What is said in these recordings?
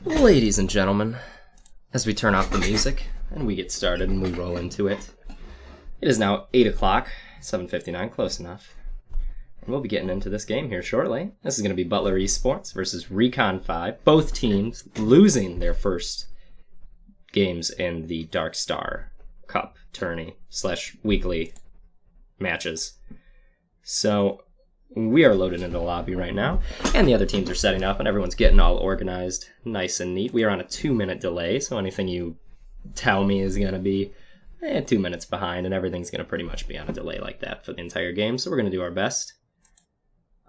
Ladies and gentlemen, as we turn off the music and we get started and we roll into it, it is now 8 o'clock, 7:59, close enough. And we'll be getting into this game here shortly. This is going to be Butler Esports versus Recon 5. Both teams losing their first games in the Dark Star Cup tourney / weekly matches. So we are loaded into the lobby right now, and the other teams are setting up, and everyone's getting all organized, nice and neat. We are on a 2-minute delay, so anything you tell me is going to be 2 minutes behind, and everything's going to pretty much be on a delay like that for the entire game, so we're going to do our best.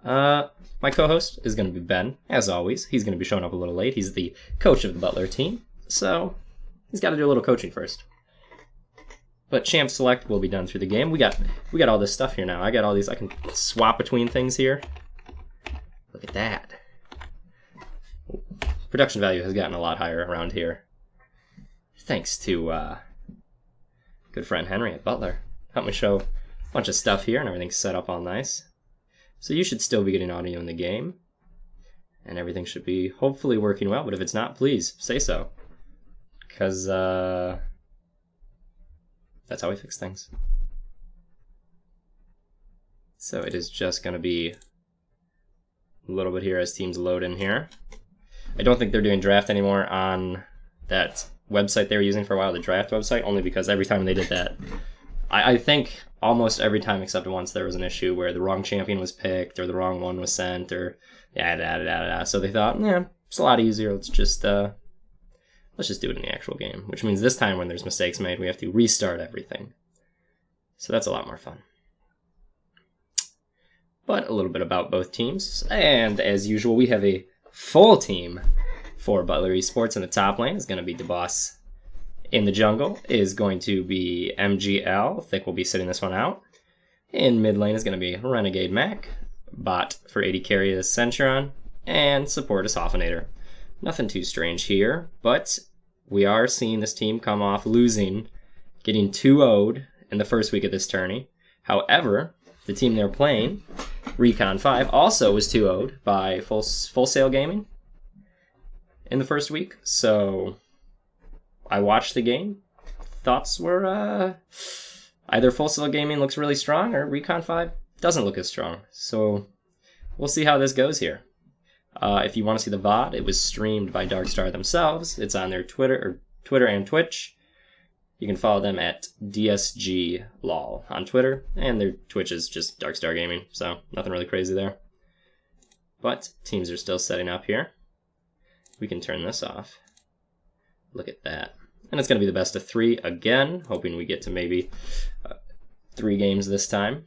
My co-host is going to be Ben, as always. He's going to be showing up a little late. He's the coach of the Butler team, so he's got to do a little coaching first. But champ select will be done through the game. We got all this stuff here now. I got all these. I can swap between things here. Look at that. Production value has gotten a lot higher around here, thanks to good friend Henry at Butler. Helped me show a bunch of stuff here, and everything's set up all nice. So you should still be getting audio in the game, and everything should be hopefully working well. But if it's not, please say so, because that's how we fix things. So it is just going to be a little bit here as teams load in here. I don't think they're doing draft anymore on that website they were using for a while, the draft website, only because every time they did that, I think almost every time except once there was an issue where the wrong champion was picked or the wrong one was sent or So they thought, yeah, it's a lot easier. Let's just do it in the actual game, which means this time when there's mistakes made, we have to restart everything. So that's a lot more fun. But a little bit about both teams. And as usual, we have a full team for Butler Esports. In the top lane is going to be DeBoss. In the jungle is going to be MGL. Thick will be sitting this one out. In mid lane is going to be Renegade Mac. Bot for AD carry is Centuron. And support is Hoffinator. Nothing too strange here, but we are seeing this team come off losing, getting 2-0'd in the first week of this tourney. However, the team they're playing, Recon 5, also was 2-0'd by Full Sail Gaming in the first week. So I watched the game. Thoughts were either Full Sail Gaming looks really strong or Recon 5 doesn't look as strong. So we'll see how this goes here. If you want to see the VOD, it was streamed by Darkstar themselves. It's on their Twitter and Twitch. You can follow them at DSG-LOL on Twitter, and their Twitch is just Darkstar Gaming, so nothing really crazy there. But teams are still setting up here. We can turn this off. Look at that. And it's going to be the best of 3 again, hoping we get to maybe 3 games this time.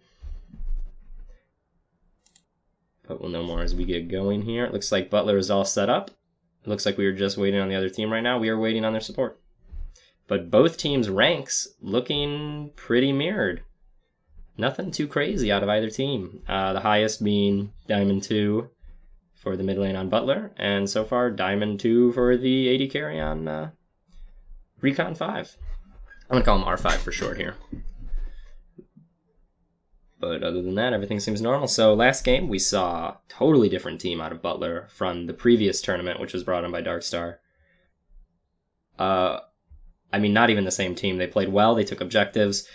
But we'll know more as we get going here. It looks like Butler is all set up. It looks like we are just waiting on the other team right now. We are waiting on their support. But both teams' ranks looking pretty mirrored. Nothing too crazy out of either team. The highest being Diamond 2 for the mid lane on Butler. And so far, Diamond 2 for the AD carry on Recon 5. I'm going to call him R5 for short here. But other than that, everything seems normal. So last game, we saw a totally different team out of Butler from the previous tournament, which was brought on by Darkstar. I mean, not even the same team. They played well. They took objectives.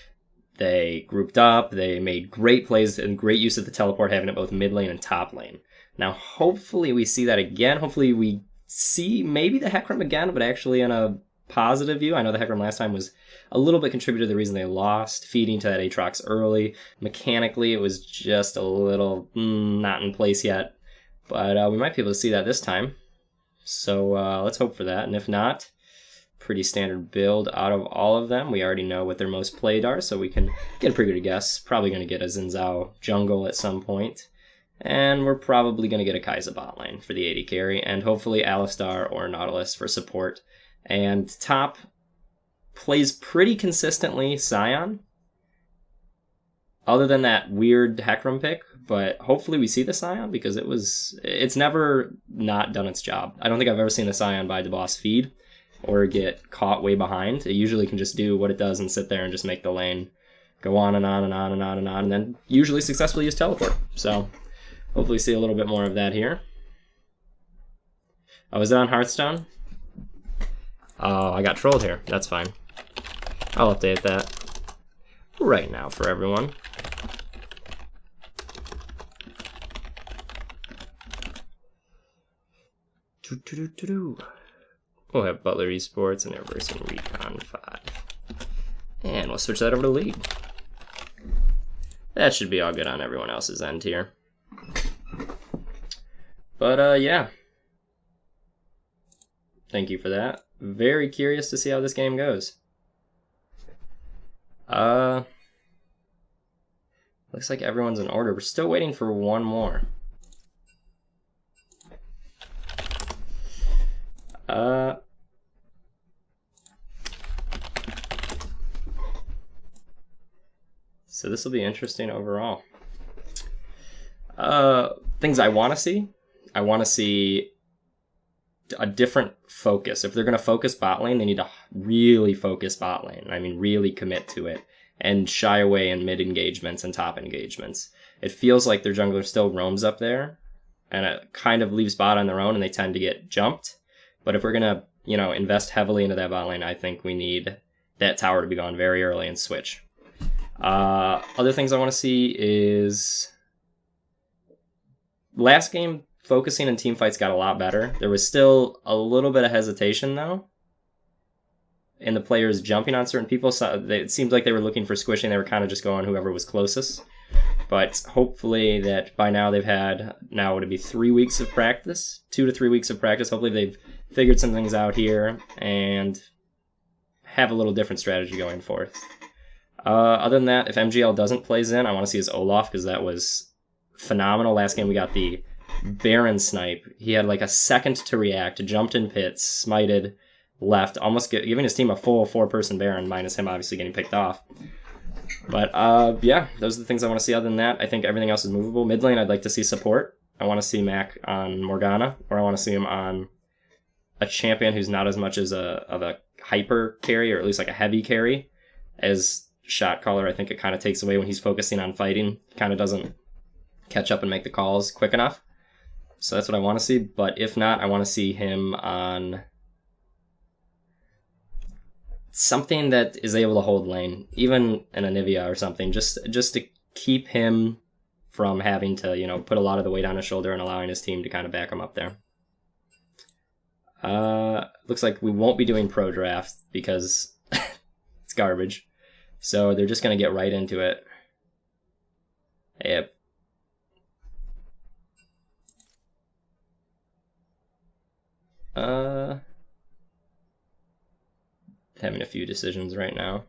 They grouped up. They made great plays and great use of the teleport, having it both mid lane and top lane. Now, hopefully we see that again. Hopefully we see maybe the Hecarim again, but actually in a positive view. I know the Hecarim last time was a little bit contributed to the reason they lost, feeding to that Aatrox early. Mechanically, it was just a little not in place yet, but we might be able to see that this time. So let's hope for that, and if not, pretty standard build out of all of them. We already know what their most played are, so we can get a pretty good guess. Probably going to get a Xin Zhao jungle at some point, and we're probably going to get a Kies bot lane for the AD carry, and hopefully Alistar or Nautilus for support. And top plays pretty consistently Scion, other than that weird Hecarim pick, but hopefully we see the Scion because it's never not done its job. I don't think I've ever seen the Scion by DeBoss feed or get caught way behind. It usually can just do what it does and sit there and just make the lane go on and on and on and on and on, and then usually successfully use teleport. So hopefully see a little bit more of that here. Oh, is it on Hearthstone? Oh, I got trolled here. That's fine. I'll update that right now for everyone. We'll have Butler Esports and they're versing Recon 5. And we'll switch that over to League. That should be all good on everyone else's end here. But, yeah. Thank you for that. Very curious to see how this game goes. Looks like everyone's in order. We're still waiting for one more. So this will be interesting overall. Things I want to see. I want to see a different focus. If they're going to focus bot lane, they need to really focus bot lane. I mean, really commit to it and shy away in mid engagements and top engagements. It feels like their jungler still roams up there and it kind of leaves bot on their own and they tend to get jumped. But if we're going to, you know, invest heavily into that bot lane, I think we need that tower to be gone very early and switch. Other things I want to see is last game, focusing on team fights got a lot better. There was still a little bit of hesitation though in the players jumping on certain people. So it seemed like they were looking for squishing. They were kind of just going whoever was closest. But hopefully that by now they've had, now would it be 3 weeks of practice? 2 to 3 weeks of practice. Hopefully they've figured some things out here and have a little different strategy going forth. Other than that, if MGL doesn't play Zen, I want to see his Olaf because that was phenomenal. Last game we got the Barren snipe. He had like a second to react, jumped in pits, smited, left, almost giving his team a full 4-person Barren, minus him obviously getting picked off. But yeah, those are the things I want to see. Other than that, I think everything else is movable. Mid lane, I'd like to see support. I want to see Mac on Morgana, or I want to see him on a champion who's not as much as of a hyper carry, or at least like a heavy carry, as shot caller. I think it kind of takes away when he's focusing on fighting. Kind of doesn't catch up and make the calls quick enough. So that's what I want to see. But if not, I want to see him on something that is able to hold lane, even an Anivia or something, just to keep him from having to, you know, put a lot of the weight on his shoulder and allowing his team to kind of back him up there. Looks like we won't be doing pro draft because it's garbage. So they're just going to get right into it. Yep. Having a few decisions right now.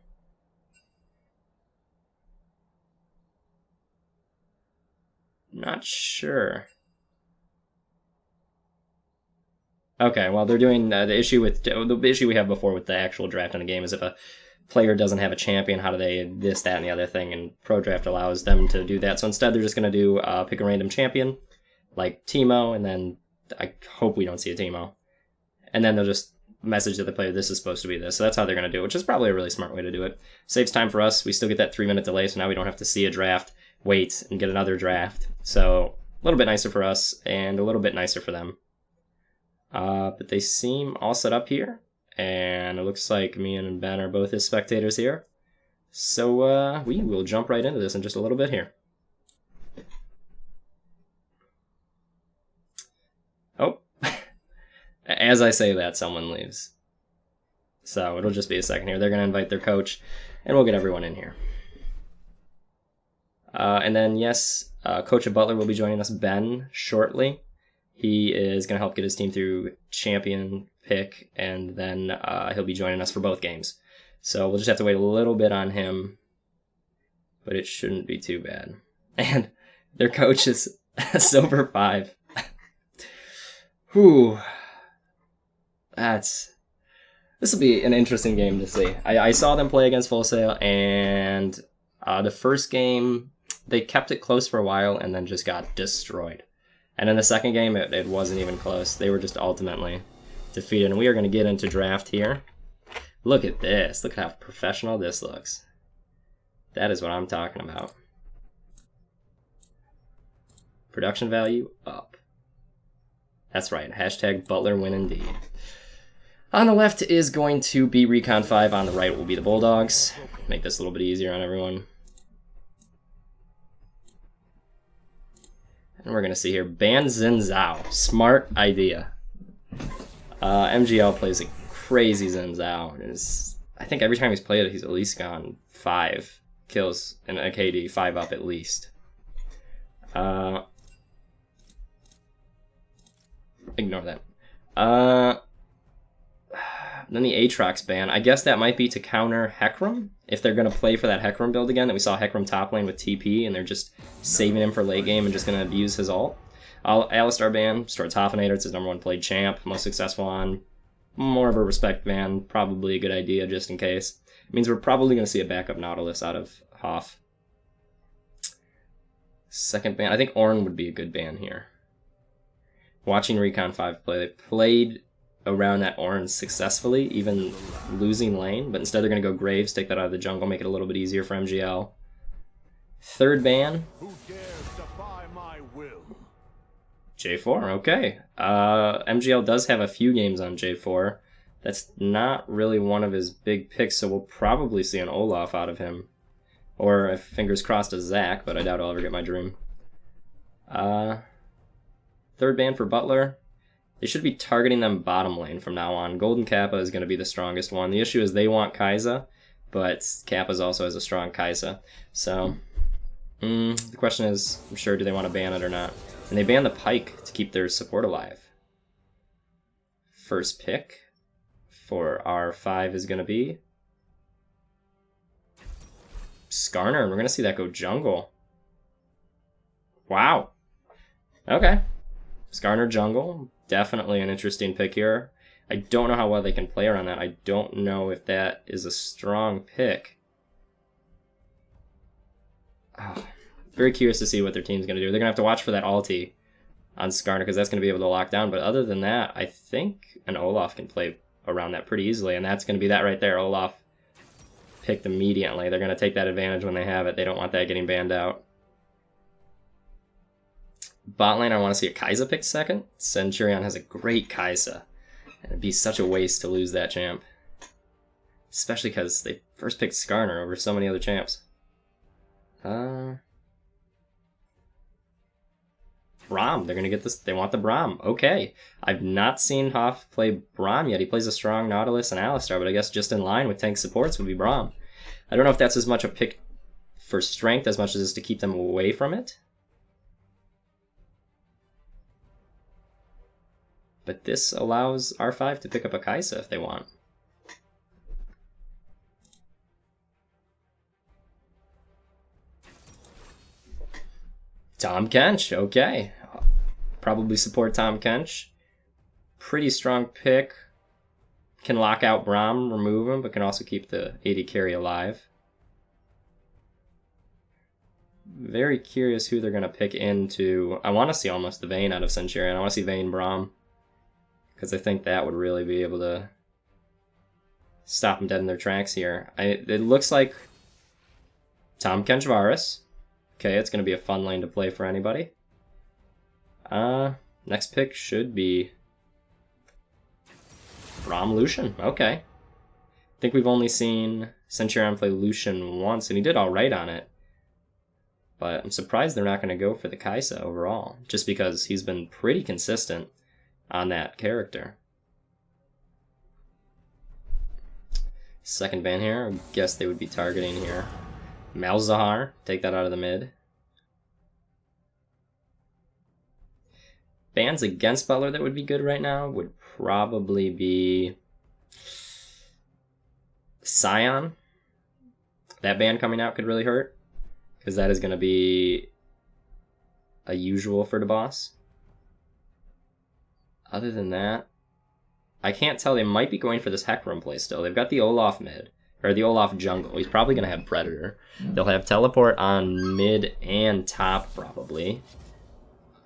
Not sure. Okay, well, they're doing the issue we have before with the actual draft in the game is if a player doesn't have a champion, how do they this, that, and the other thing, and Pro Draft allows them to do that. So instead, they're just going to do pick a random champion, like Teemo, and then I hope we don't see a Teemo. And then they'll just message to the player, this is supposed to be this. So that's how they're going to do it, which is probably a really smart way to do it. Saves time for us. We still get that 3-minute delay, so now we don't have to see a draft, wait, and get another draft. So a little bit nicer for us, and a little bit nicer for them. But they seem all set up here. And it looks like me and Ben are both as spectators here. So we will jump right into this in just a little bit here. Oh, as I say that, someone leaves. So it'll just be a second here. They're going to invite their coach, and we'll get everyone in here. And then, yes, Coach of Butler will be joining us, Ben, shortly. He is going to help get his team through champion pick, and then he'll be joining us for both games. So we'll just have to wait a little bit on him, but it shouldn't be too bad. And their coach is Silver 5. Whew. This will be an interesting game to see. I saw them play against Full Sail, and the first game, they kept it close for a while and then just got destroyed. And in the second game, it wasn't even close. They were just ultimately defeated. And we are going to get into draft here. Look at this. Look at how professional this looks. That is what I'm talking about. Production value up. That's right. Hashtag Butler win indeed. On the left is going to be Recon 5. On the right will be the Bulldogs. Make this a little bit easier on everyone. And we're going to see here, ban Xin Zhao. Smart idea. MGL plays a crazy Xin Zhao. I think every time he's played it, he's at least gone 5 kills and a KD, 5 up at least. Ignore that. Then the Aatrox ban. I guess that might be to counter Hecarim. If they're going to play for that Hecarim build again, that we saw Hecarim top lane with TP, and they're just saving him for late game and just going to abuse his ult. Alistar ban, Stortofinator, it's his #1 played champ, most successful on. More of a respect ban, probably a good idea just in case. It means we're probably going to see a backup Nautilus out of Hoff. Second ban, I think Ornn would be a good ban here. Watching Recon 5 play, they played around that Ornn successfully, even losing lane, but instead they're going to go Graves, take that out of the jungle, make it a little bit easier for MGL. Third ban. Who dares defy my will? J4, okay. MGL does have a few games on J4. That's not really one of his big picks, so we'll probably see an Olaf out of him. Or, fingers crossed, a Zac, but I doubt I'll ever get my dream. Third ban for Butler. They should be targeting them bottom lane from now on. Golden Kappa is going to be the strongest one. The issue is they want Kai'Sa, but Kappa's also has a strong Kai'Sa. So, the question is, I'm sure, do they want to ban it or not? And they ban the Pyke to keep their support alive. First pick for R5 is going to be Skarner, and we're going to see that go jungle. Wow. Okay. Skarner jungle. Definitely an interesting pick here. I don't know how well they can play around that. I don't know if that is a strong pick. Oh, very curious to see what their team's going to do. They're going to have to watch for that ulti on Skarner because that's going to be able to lock down. But other than that, I think an Olaf can play around that pretty easily. And that's going to be that right there. Olaf picked immediately. They're going to take that advantage when they have it. They don't want that getting banned out. Bot lane, I want to see a Kai'Sa pick second. Centurion has a great Kai'Sa. And it'd be such a waste to lose that champ. Especially because they first picked Skarner over so many other champs. Braum, they're going to get this. They want the Braum. Okay. I've not seen Hoff play Braum yet. He plays a strong Nautilus and Alistar, but I guess just in line with tank supports would be Braum. I don't know if that's as much a pick for strength as much as it is to keep them away from it. But this allows R5 to pick up a Kai'Sa if they want. Tahm Kench, okay. Probably support Tahm Kench. Pretty strong pick. Can lock out Braum, remove him, but can also keep the AD carry alive. Very curious who they're going to pick into. I want to see almost the Vayne out of Centurion. I want to see Vayne Braum. Because I think that would really be able to stop them dead in their tracks here. It looks like Tahm Kench Varus. Okay, it's going to be a fun lane to play for anybody. Next pick should be Braum Lucian. Okay. I think we've only seen Centurion play Lucian once, and he did alright on it. But I'm surprised they're not going to go for the Kai'Sa overall, just because he's been pretty consistent on that character. Second ban here, I guess they would be targeting here Malzahar, take that out of the mid. Bans against Butler that would be good right now would probably be Scion. That ban coming out could really hurt, because that is going to be a usual for the boss. Other than that, I can't tell. They might be going for this Hecarim play still. They've got the Olaf mid, or the Olaf jungle. He's probably going to have Predator. They'll have teleport on mid and top, probably.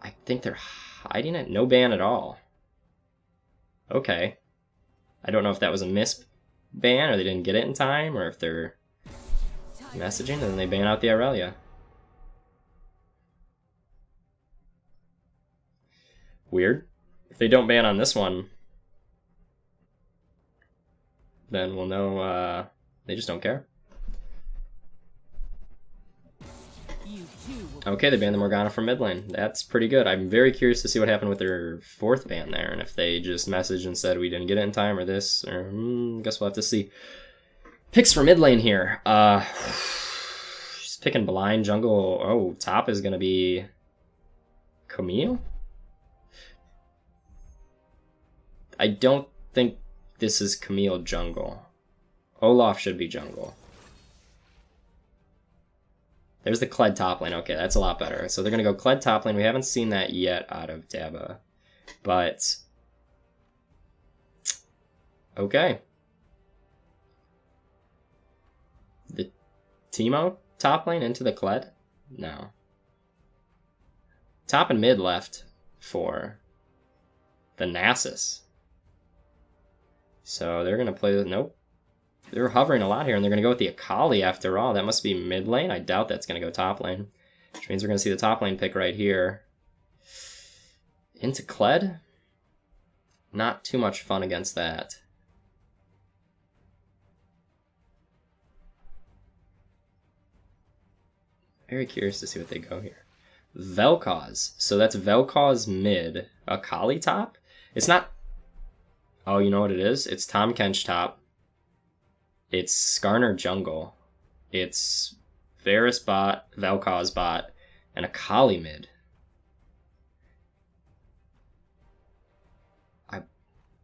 I think they're hiding it. No ban at all. Okay. I don't know if that was a miss ban, or they didn't get it in time, or if they're messaging and then they ban out the Aurelia. Weird. If they don't ban on this one, then we'll know they just don't care. Okay, they banned the Morgana from mid lane. That's pretty good. I'm very curious to see what happened with their 4th ban there, and if they just messaged and said we didn't get it in time or this, or guess we'll have to see. Picks for mid lane here. Just picking blind jungle. Oh, top is going to be Camille? I don't think this is Camille jungle. Olaf should be jungle. There's the Kled top lane. Okay, that's a lot better. So they're going to go Kled top lane. We haven't seen that yet out of Daba. But... okay. The Teemo top lane into the Kled? No. Top and mid left for the Nasus. So they're going to play... nope. They're hovering a lot here, and they're going to go with the Akali after all. That must be mid lane. I doubt that's going to go top lane. Which means we're going to see the top lane pick right here. Into Kled? Not too much fun against that. Very curious to see what they go here. Vel'Koz. So that's Vel'Koz mid. Akali top? It's not... oh, you know what it is? It's Tahm Kench top. It's Skarner jungle. It's Varus bot, Vel'Koz bot, and Akali mid. I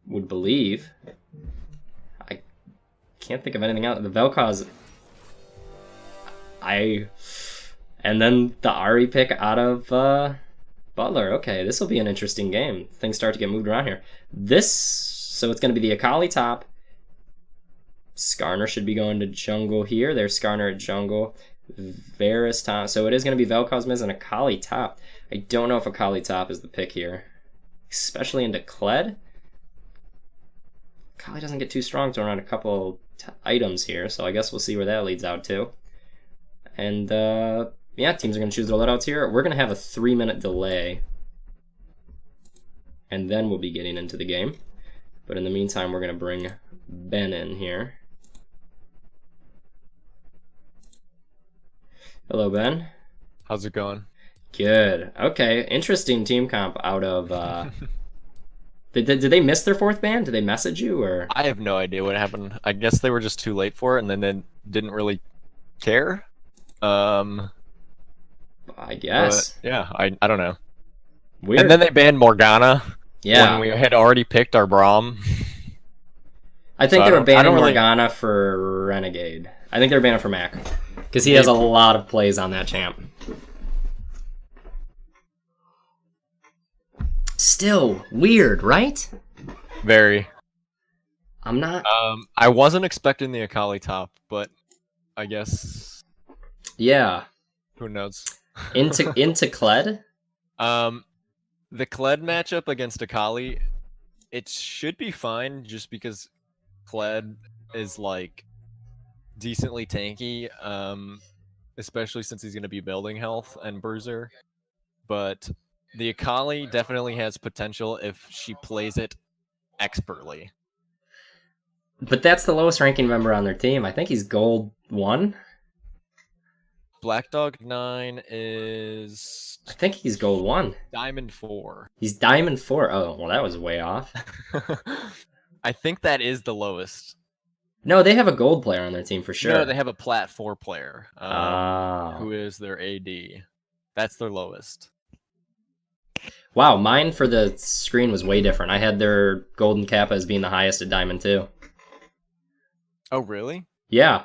would believe. I can't think of anything else. The Vel'Koz... and then the Ahri pick out of Butler. Okay, this will be an interesting game. Things start to get moved around here. So it's going to be the Akali top. Skarner should be going to jungle here. There's Skarner at jungle. Varus top. So it is going to be Vel'Koz mid and Akali top. I don't know if Akali top is the pick here. Especially into Kled. Akali doesn't get too strong to run a couple items here, so I guess we'll see where that leads out to. And, yeah, teams are going to choose their loadouts here. We're going to have a 3-minute delay. And then we'll be getting into the game. But in the meantime, we're going to bring Ben in here. Hello, Ben. How's it going? Good. Okay, interesting team comp out of... Did they miss their 4th ban? Did they message you, or...? I have no idea what happened. I guess they were just too late for it, and then they didn't really care. I guess. Yeah, I don't know. Weird. And then they banned Morgana. Yeah. When we had already picked our Braum. I think they were banning Morgana for Renegade. I think they were banning for Mac. Because he has a lot of plays on that champ. Still, weird, right? Very. I'm not... I wasn't expecting the Akali top, but I guess... yeah. Who knows? Into Kled? The Kled matchup against Akali, it should be fine just because Kled is like decently tanky, especially since he's going to be building health and bruiser. But the Akali definitely has potential if she plays it expertly. But that's the lowest ranking member on their team. I think he's gold 1. Black Dog 9 is... I think he's gold 1. Diamond 4. He's diamond 4. Oh, well, that was way off. I think that is the lowest. No, they have a gold player on their team for sure. No, they have a Plat 4 player, who is their AD. That's their lowest. Wow, mine for the screen was way different. I had their golden Kappa as being the highest at diamond 2. Oh, really? Yeah.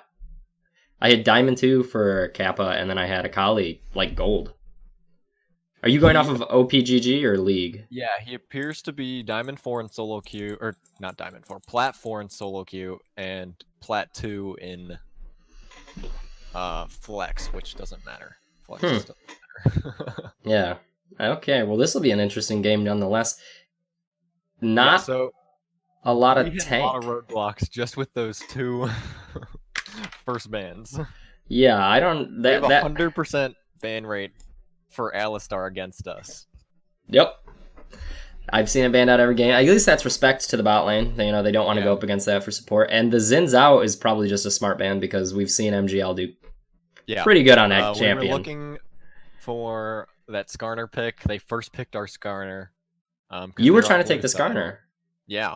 I had diamond 2 for Kappa, and then I had Akali, like, gold. Are you going off of OPGG or League? Yeah, he appears to be Diamond 4 in solo queue, or not Diamond 4, Plat 4 in solo queue, and Plat 2 in Flex, which doesn't matter. Flex doesn't matter. Yeah. Okay, well, this will be an interesting game nonetheless. Not a lot of tank. A lot of roadblocks just with those 2 first bans. Yeah, I don't... They have a 100% ban rate for Alistar against us. Yep. I've seen it banned out every game. At least that's respect to the bot lane. They don't want to go up against that for support. And the Zin's out is probably just a smart ban because we've seen MGL do pretty good on that champion. We were looking for that Skarner pick. They first picked our Skarner. You were trying to take the Skarner. Yeah.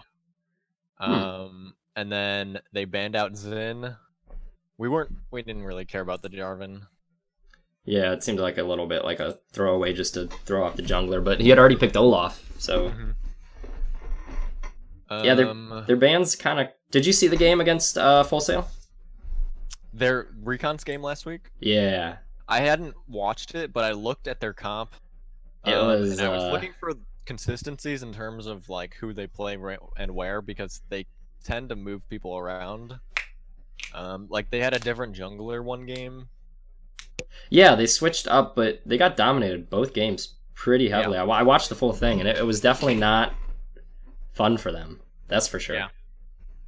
And then they banned out Zin. We didn't really care about the Jarvan. Yeah, it seemed like a little bit like a throwaway just to throw off the jungler, but he had already picked Olaf, so yeah, their bans kind of. Did you see the game against Full Sail? Their Recon's game last week? Yeah. I hadn't watched it, but I looked at their comp. And I was looking for consistencies in terms of like who they play and where, because they tend to move people around. Like they had a different jungler one game. Yeah, they switched up, but they got dominated both games pretty heavily. Yeah. I watched the full thing, and it was definitely not fun for them. That's for sure. Yeah.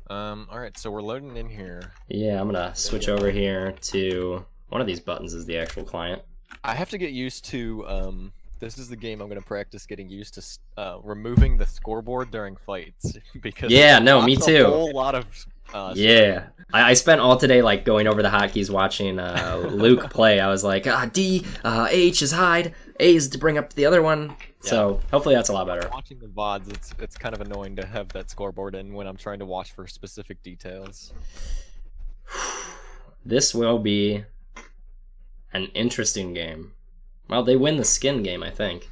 Alright, so we're loading in here. Yeah, I'm gonna switch over here to... One of these buttons is the actual client. I have to get used to... This is the game I'm gonna practice getting used to removing the scoreboard during fights. Because yeah, no, me too. A whole lot of... yeah, I spent all today like going over the hotkeys watching Luke play. I was like, D, H is hide, A is to bring up the other one. Yeah. So hopefully that's a lot better. Watching the VODs, it's kind of annoying to have that scoreboard in when I'm trying to watch for specific details. This will be an interesting game. Well, they win the skin game, I think.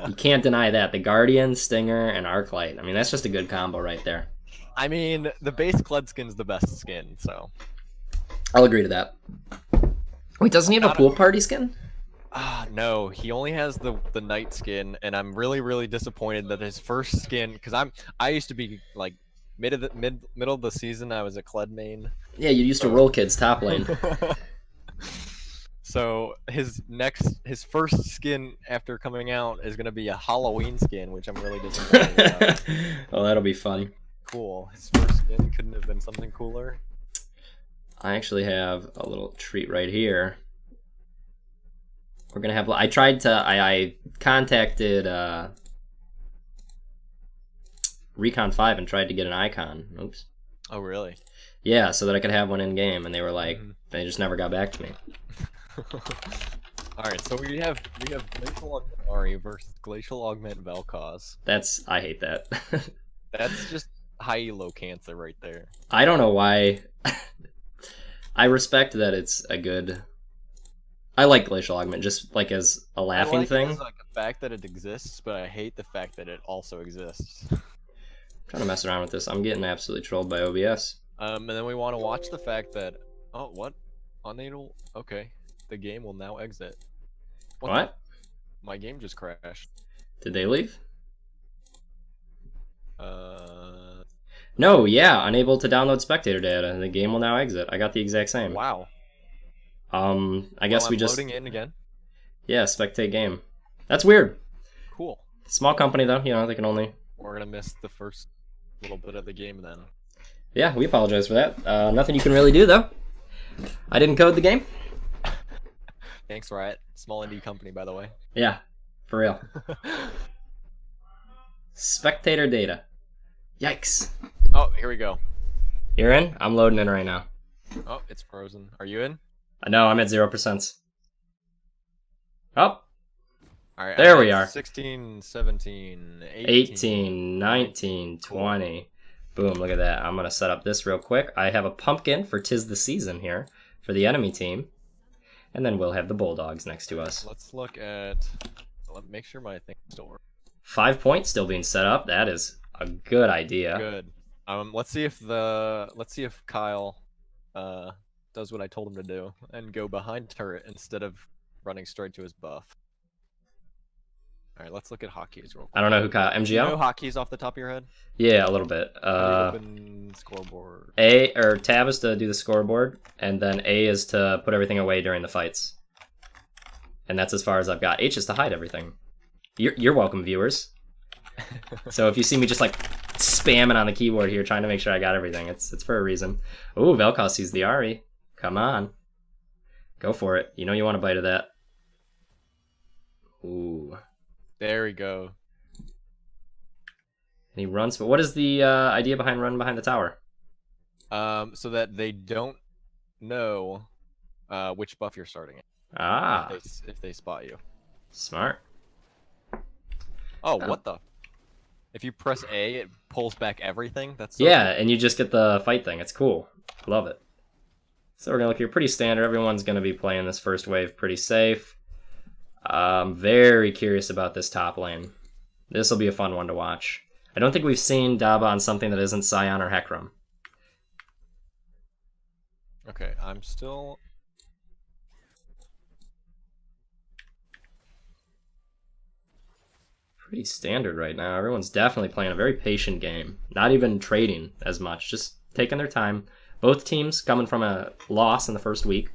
You can't deny that. The Guardian, Stinger, and Arclight. I mean, that's just a good combo right there. I mean, the base Kled skin's the best skin, so... I'll agree to that. Wait, doesn't he have a pool party skin? No, he only has the night skin, and I'm really, really disappointed that his first skin... Because I used to be, like, middle of the season, I was a Kled main. Yeah, you used to roll kids top lane. So his first skin after coming out is gonna be a Halloween skin, which I'm really disappointed about. Well, that'll be fun. Cool. His first skin couldn't have been something cooler. I actually have a little treat right here. We're gonna have. I contacted Recon 5 and tried to get an icon. Oops. Oh really? Yeah, so that I could have one in game, and they were like, they just never got back to me. Alright, so we have Glacial Augment Ari versus Glacial Augment Vel'Koz. I hate that. That's just high elo cancer right there. I don't know why. I respect that it's a good... I like Glacial Augment, just like as a laughing thing. It as, like, the fact that it exists, but I hate the fact that it also exists. I'm trying to mess around with this. I'm getting absolutely trolled by OBS. And then we want to watch the fact that... Oh, what? Unable... Okay. The game will now exit. What? My game just crashed. Did they leave? No, yeah, unable to download spectator data. The game will now exit. I got the exact same. Wow. I guess we just loading in again. Yeah, spectate game. That's weird. Cool. Small company though, they can only. We're gonna miss the first little bit of the game then. Yeah, we apologize for that. Nothing you can really do though. I didn't code the game. Thanks, Riot. Small indie company, by the way. Yeah, for real. Spectator data. Yikes. Oh, here we go. You're in? I'm loading in right now. Oh, it's frozen. Are you in? No, I'm at 0%. Oh. All right, there we are. 16, 17, 18, 19, 20. Boom, look at that. I'm going to set up this real quick. I have a pumpkin for 'Tis the Season here for the enemy team. And then we'll have the Bulldogs next to us. Let's look at... Make sure my thing's still working. 5 points still being set up. That is a good idea. Good. Let's see if Kyle does what I told him to do and go behind turret instead of running straight to his buff. All right, let's look at hotkeys real quick. I don't know who Kyle... MGL? Do you know hotkeys off the top of your head? Yeah, a little bit. Open scoreboard. Tab is to do the scoreboard, and then A is to put everything away during the fights. And that's as far as I've got. H is to hide everything. You're welcome, viewers. So if you see me just like spamming on the keyboard here, trying to make sure I got everything, it's for a reason. Ooh, Vel'Koz sees the Ari. Come on. Go for it. You want a bite of that. Ooh. There we go. And he runs. But what is the idea behind running behind the tower? So that they don't know which buff you're starting at. Ah. If they spot you. Smart. Oh, what the? If you press A, it pulls back everything? That's so yeah, cool. and you just get the fight thing. It's cool. Love it. So we're going to look here pretty standard. Everyone's going to be playing this first wave pretty safe. I'm very curious about this top lane. This will be a fun one to watch. I don't think we've seen Daba on something that isn't Scion or Hecarim. Okay, I'm still... Pretty standard right now. Everyone's definitely playing a very patient game. Not even trading as much, just taking their time. Both teams coming from a loss in the first week.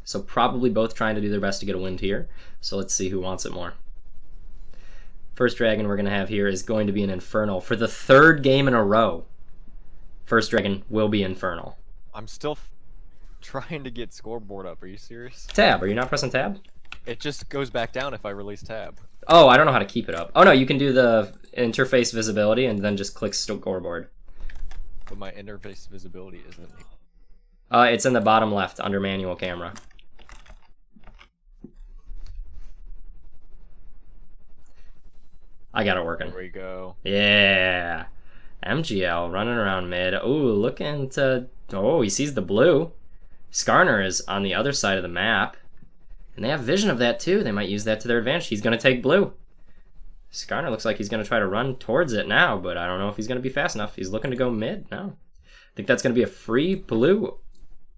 So probably both trying to do their best to get a win here. So let's see who wants it more. First dragon we're going to have here is going to be an Infernal. For the third game in a row, first dragon will be Infernal. I'm still trying to get scoreboard up. Are you serious? Tab. Are you not pressing tab? It just goes back down if I release tab. Oh, I don't know how to keep it up. Oh, no, you can do the interface visibility and then just click scoreboard. But my interface visibility isn't... It's in the bottom left under manual camera. I got it working. There we go. Yeah. MGL running around mid. Oh, looking to... Oh, he sees the blue. Skarner is on the other side of the map. And they have vision of that too. They might use that to their advantage. He's going to take blue. Skarner looks like he's going to try to run towards it now, but I don't know if he's going to be fast enough. He's looking to go mid. No. I think that's going to be a free blue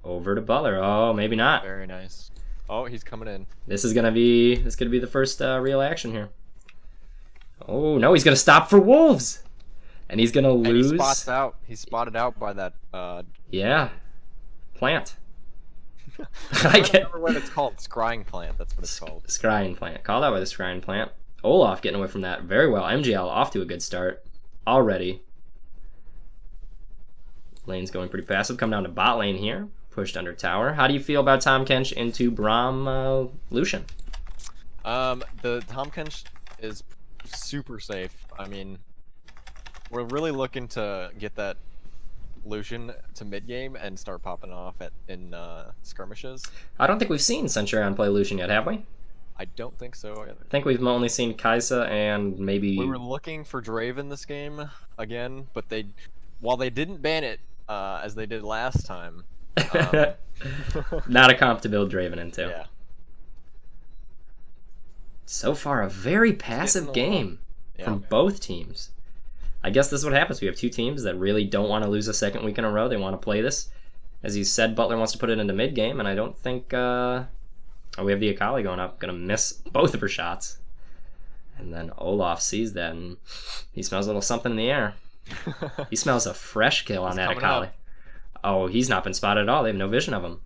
over to Butler. Oh, maybe not. Very nice. Oh, he's coming in. This is going to be the first real action here. Oh, no, he's going to stop for wolves. And he's going to lose. And he spots out. He's spotted out by that yeah. Plant. I can't remember what it's called. Scrying plant. That's what it's called. Scrying plant. Called out by the scrying plant. Olaf getting away from that very well. MGL off to a good start already. Lane's going pretty passive. Come down to bot lane here. Pushed under tower. How do you feel about Tahm Kench into Braum Lucian? The Tahm Kench is super safe. I mean, we're really looking to get that Lucian to mid game and start popping off in skirmishes. I don't think we've seen Centurion play Lucian yet, have we? I don't think so either. I think we've only seen Kaisa and maybe... We were looking for Draven this game again, but while they didn't ban it as they did last time. Not a comp to build Draven into. Yeah. So far, a very passive game from both teams. I guess this is what happens. We have two teams that really don't want to lose a second week in a row. They want to play this. As you said, Butler wants to put it into mid game, and I don't think... Oh, we have the Akali going up. Going to miss both of her shots. And then Olaf sees that, and he smells a little something in the air. He smells a fresh kill on that Akali. Up. Oh, he's not been spotted at all. They have no vision of him.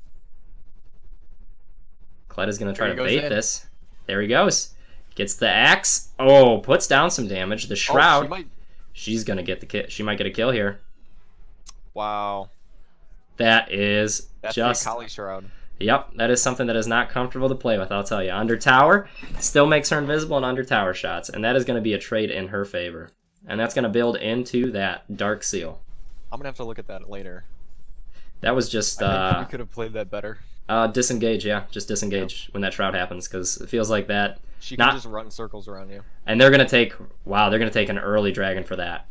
Kled is going to try to bait this. There he goes. Gets the axe. Oh, puts down some damage. The Shroud. She's going to get the kill. She might get a kill here. Wow. That's just... the Akali Shroud. Yep, that is something that is not comfortable to play with, I'll tell you. Under tower, still makes her invisible in under tower shots, and that is going to be a trade in her favor. And that's going to build into that Dark Seal. I'm going to have to look at that later. That was just... I think we could have played that better. Disengage, yeah. Just disengage when that Shroud happens, because it feels like that... She can just run circles around you. And they're going to take... Wow, they're going to take an early dragon for that.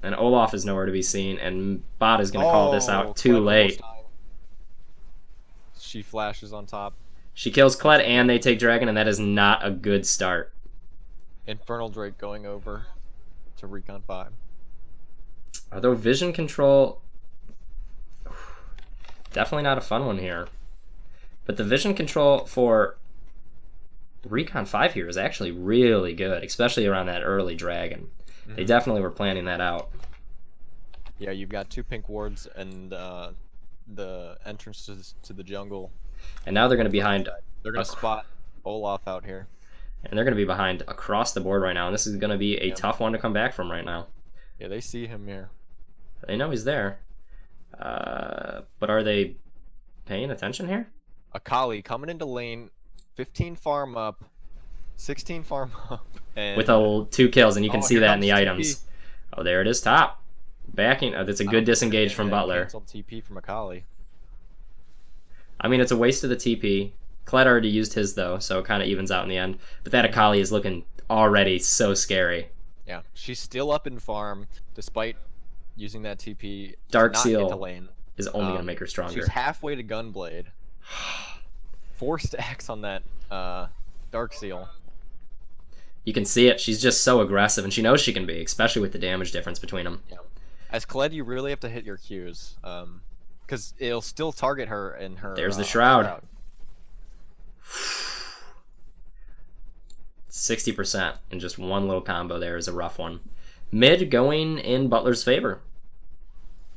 And Olaf is nowhere to be seen, and Bot is going to call this out too late. She flashes on top. She kills Kled, and they take dragon, and that is not a good start. Infernal Drake going over to Recon 5. Although vision control... Definitely not a fun one here. But the vision control for Recon 5 here is actually really good, especially around that early dragon. Mm-hmm. They definitely were planning that out. Yeah, you've got two pink wards and the entrance to the jungle. And now they're going to be behind... They're going to spot Olaf out here. And they're going to be behind across the board right now. And this is going to be a tough one to come back from right now. Yeah, they see him here. They know he's there. But are they paying attention here? Akali coming into lane, 15 farm up. 16 farm up. And... with 2 kills, and you can see here that in the comes items. TP. Oh, there it is, top. Backing. Oh, that's a good disengage from Butler. Canceled TP from Akali. I mean, it's a waste of the TP. Kled already used his, though, so it kind of evens out in the end. But that Akali is looking already so scary. Yeah, she's still up in farm, despite using that TP. Dark to not Seal get to lane. is only going to make her stronger. She's halfway to Gunblade. 4 stacks on that Dark Seal. You can see it. She's just so aggressive, and she knows she can be, especially with the damage difference between them. Yeah. As Kled, you really have to hit your Qs, because it'll still target her in her. There's the Shroud. 60% in just one little combo there is a rough one. Mid going in Butler's favor,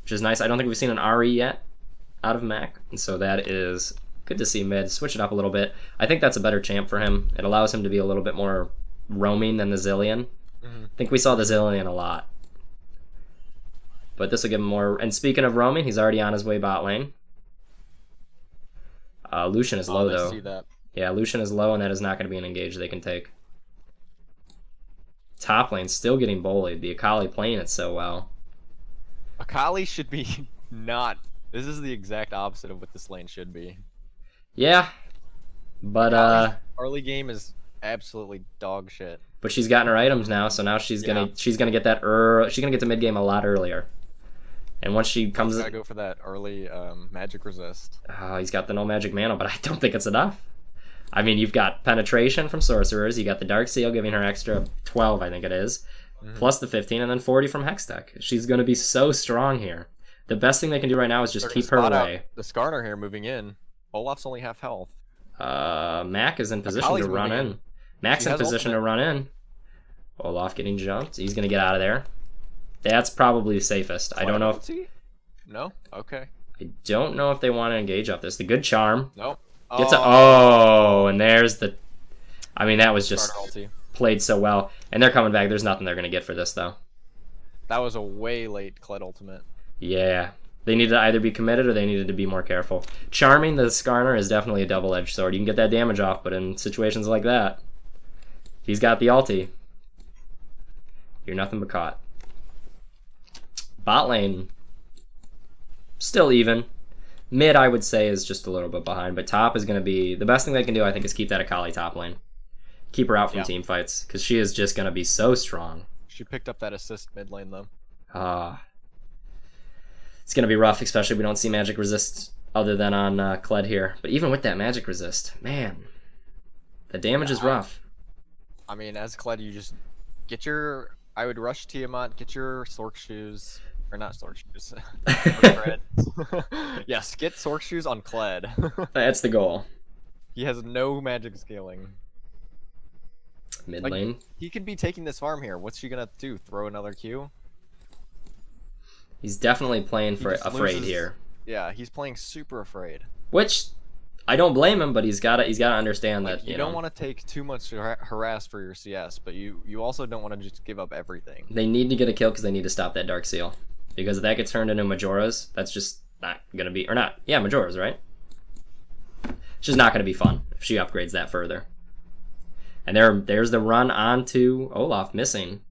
which is nice. I don't think we've seen an RE yet out of Mac, and so that is good to see mid. Switch it up a little bit. I think that's a better champ for him. It allows him to be a little bit more roaming than the Zillion. I think we saw the Zillion a lot. But this will give him more. And speaking of roaming, he's already on his way bot lane. Lucian is low, though. See that. Yeah, Lucian is low, and that is not going to be an engage they can take. Top lane still getting bullied. The Akali playing it so well. Akali should be not. This is the exact opposite of what this lane should be. Yeah, but early game is absolutely dog shit. But she's gotten her items now, so now she's gonna get that she's gonna get to mid game a lot earlier. And once she comes, gotta go for that early magic resist. Oh, he's got the no magic mana, but I don't think it's enough. I mean, you've got penetration from sorcerers, you got the Dark Seal giving her extra 12, I think it is, plus the 15, and then 40 from Hextech. She's gonna be so strong here. The best thing they can do right now is just keep her away. The Skarner here moving in. Olaf's only half health. Mac is in position to run in. Mac's in position to run in. Olaf getting jumped. He's going to get out of there. That's probably the safest. I don't know if... No? Okay. I don't know if they want to engage off this. The good charm. Nope. Gets and there's the... I mean, that was just ulti. Played so well. And they're coming back. There's nothing they're going to get for this, though. That was a way late Kled ultimate. Yeah. They needed to either be committed or they needed to be more careful. Charming the Skarner is definitely a double-edged sword. You can get that damage off, but in situations like that, if he's got the ulti, you're nothing but caught. Bot lane, still even. Mid, I would say, is just a little bit behind, but top is going to be... The best thing they can do, I think, is keep that Akali top lane. Keep her out from team fights, because she is just going to be so strong. She picked up that assist mid lane, though. It's going to be rough, especially if we don't see magic resist other than on Kled here. But even with that magic resist, man, the damage is rough. I mean, as Kled, you just get your... I would rush Tiamat, get your Sork shoes... Or not Sork shoes. Yes, get Sork shoes on Kled. That's the goal. He has no magic scaling. Mid lane. He could be taking this farm here. What's she going to do? Throw another Q? He's definitely playing for afraid here. Yeah, he's playing super afraid. Which I don't blame him, but he's got to understand that you don't want to take too much harass for your CS, but you also don't want to just give up everything. They need to get a kill because they need to stop that Dark Seal, because if that gets turned into Majora's, that's just not gonna be Majora's, right? It's just not gonna be fun if she upgrades that further. And there's the run onto Olaf missing.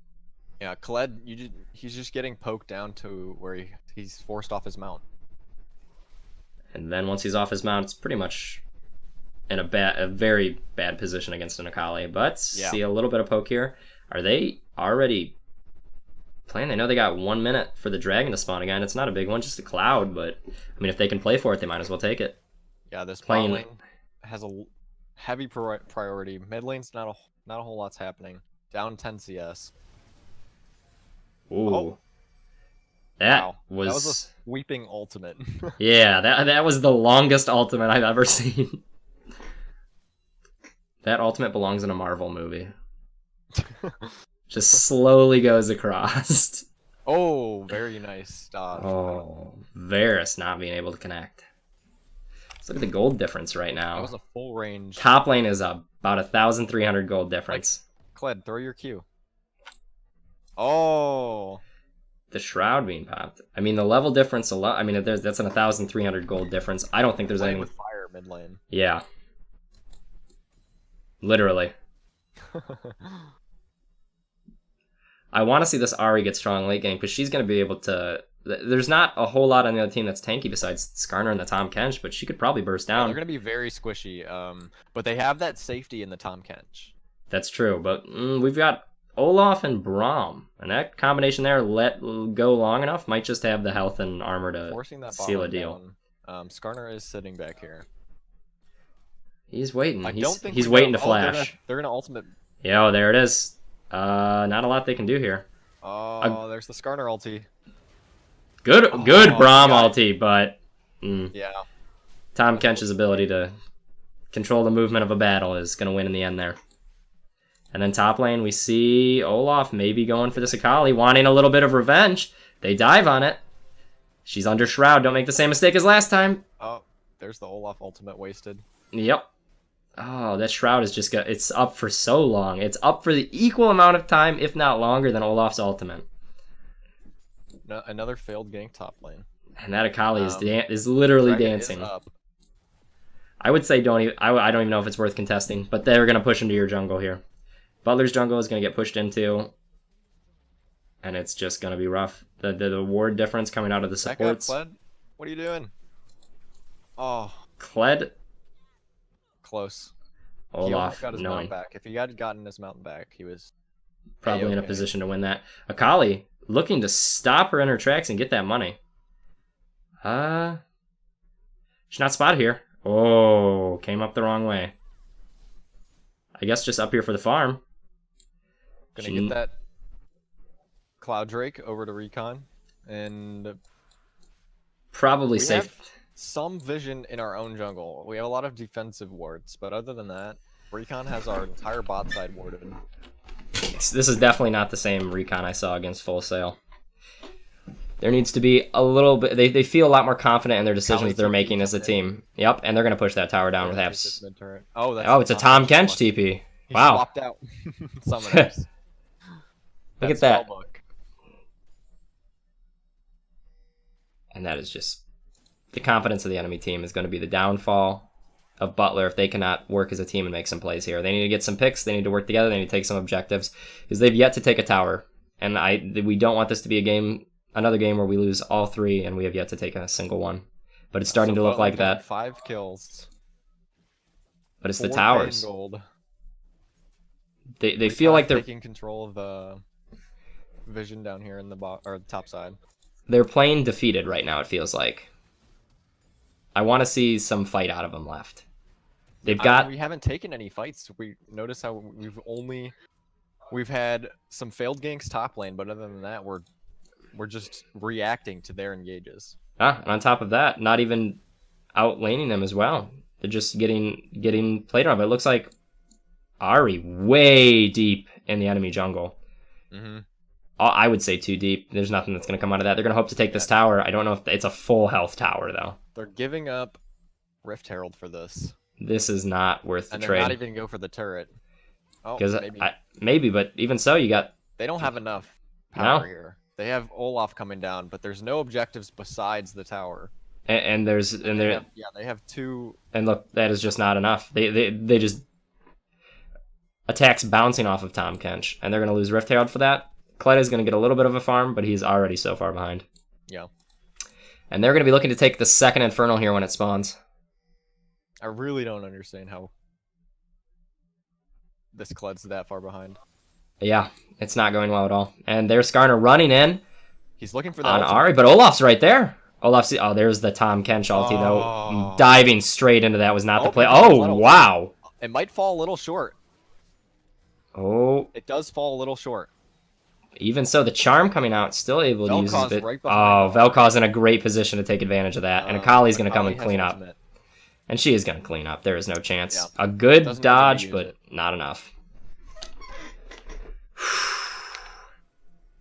Yeah, Kled, he's just getting poked down to where he's forced off his mount. And then once he's off his mount, it's pretty much in a very bad position against an Akali. But see a little bit of poke here. Are they already playing? They know they got 1 minute for the dragon to spawn again. It's not a big one, just a cloud. But I mean, if they can play for it, they might as well take it. Yeah, this bot lane has a heavy priority. Mid lane's not a whole lot's happening. Down 10 CS. Ooh. That was a sweeping ultimate. Yeah, that was the longest ultimate I've ever seen. That ultimate belongs in a Marvel movie. Just slowly goes across. Oh, very nice dodge. Oh, Varus not being able to connect. Let's look at the gold difference right now. That was a full range. Top lane is about 1,300 gold difference. Kled, throw your Q. Oh. The shroud being popped. I mean, the level difference alone. I mean, that's an 1,300 gold difference. I don't think there's any with fire mid lane. Yeah. Literally. I want to see this Ahri get strong late game because she's going to be able to... There's not a whole lot on the other team that's tanky besides Skarner and the Tahm Kench, but she could probably burst Yeah, down. they're going to be very squishy, but they have that safety in the Tahm Kench. That's true, but we've got Olaf and Braum, and that combination there, let go long enough, might just have the health and armor to Forcing that seal a bottom deal. down. Skarner is sitting back here. He's waiting. I don't think he's waiting to flash. They're gonna ultimate. Yeah, oh, there it is. Not a lot they can do here. Oh, there's the Skarner ulti. Good Braum ulti, but Yeah. Tahm Kench's ability to control the movement of a battle is going to win in the end there. And then top lane, we see Olaf maybe going for this Akali, wanting a little bit of revenge. They dive on it. She's under Shroud. Don't make the same mistake as last time. Oh, there's the Olaf ultimate wasted. Yep. Oh, that Shroud is just it's up for so long. It's up for the equal amount of time, if not longer, than Olaf's ultimate. No, another failed gank top lane. And that Akali is literally Dragon dancing. Is up. I would say I don't even know if it's worth contesting, but they're going to push into your jungle here. Butler's jungle is going to get pushed into, and it's just going to be rough. The ward difference coming out of the supports. Back up, Kled. What are you doing? Oh. Kled. Close. Olaf, got his knowing. mount back. If he had gotten his mountain back, he was probably in a position to win that. Akali looking to stop her in her tracks and get that money. She's not spotted here. Oh, came up the wrong way. I guess just up here for the farm. Gonna get that Cloud Drake over to Recon, and probably safe. Have some vision in our own jungle. We have a lot of defensive wards, but other than that, Recon has our entire bot side warded. This is definitely not the same Recon I saw against Full Sail. There needs to be a little bit... They feel a lot more confident in their decisions they're making as a team. Yep, and they're going to push that tower down with Haps. Oh, it's a Tahm Kench TP. Wow. Swapped out. Summoners. Look at that. And that is just... The confidence of the enemy team is going to be the downfall of Butler if they cannot work as a team and make some plays here. They need to get some picks. They need to work together. They need to take some objectives. Because they've yet to take a tower. And we don't want this to be a game... Another game where we lose all three and we have yet to take a single one. But it's starting to look like that. 5 kills. But it's the towers. Gold. They feel like they're taking control of the vision down here in the top side. They're playing defeated right now, it feels like. I want to see some fight out of them left. We haven't taken any fights. We notice how we've had some failed ganks top lane, but other than that, we're just reacting to their engages. And on top of that, not even outlaning them as well. They're just getting played on. But it looks like Ahri way deep in the enemy jungle. Mm-hmm. I would say too deep. There's nothing that's going to come out of that. They're going to hope to take this tower. I don't know if it's a full health tower, though. They're giving up Rift Herald for this. This is not worth the trade. And they're not even go for the turret. Oh, maybe, but even so, you got... They don't have enough power here. They have Olaf coming down, but there's no objectives besides the tower. And they have 2. And look, that is just not enough. They just attacks bouncing off of Tahm Kench, and they're going to lose Rift Herald for that. Kled is going to get a little bit of a farm, but he's already so far behind. Yeah. And they're going to be looking to take the second Infernal here when it spawns. I really don't understand how this Kled's that far behind. Yeah, it's not going well at all. And there's Skarner running in. He's looking for that on Ahri, but Olaf's right there. There's the Tahm Kench ulti, though. Diving straight into that was not the play. Oh, wow. It might fall a little short. Oh. It does fall a little short. Even so, the charm coming out, still able to use it. Right Vel'Koz's in a great position to take advantage of that. And Akali's going to come and clean up. And she is going to clean up. There is no chance. Yeah. A good dodge, but not enough.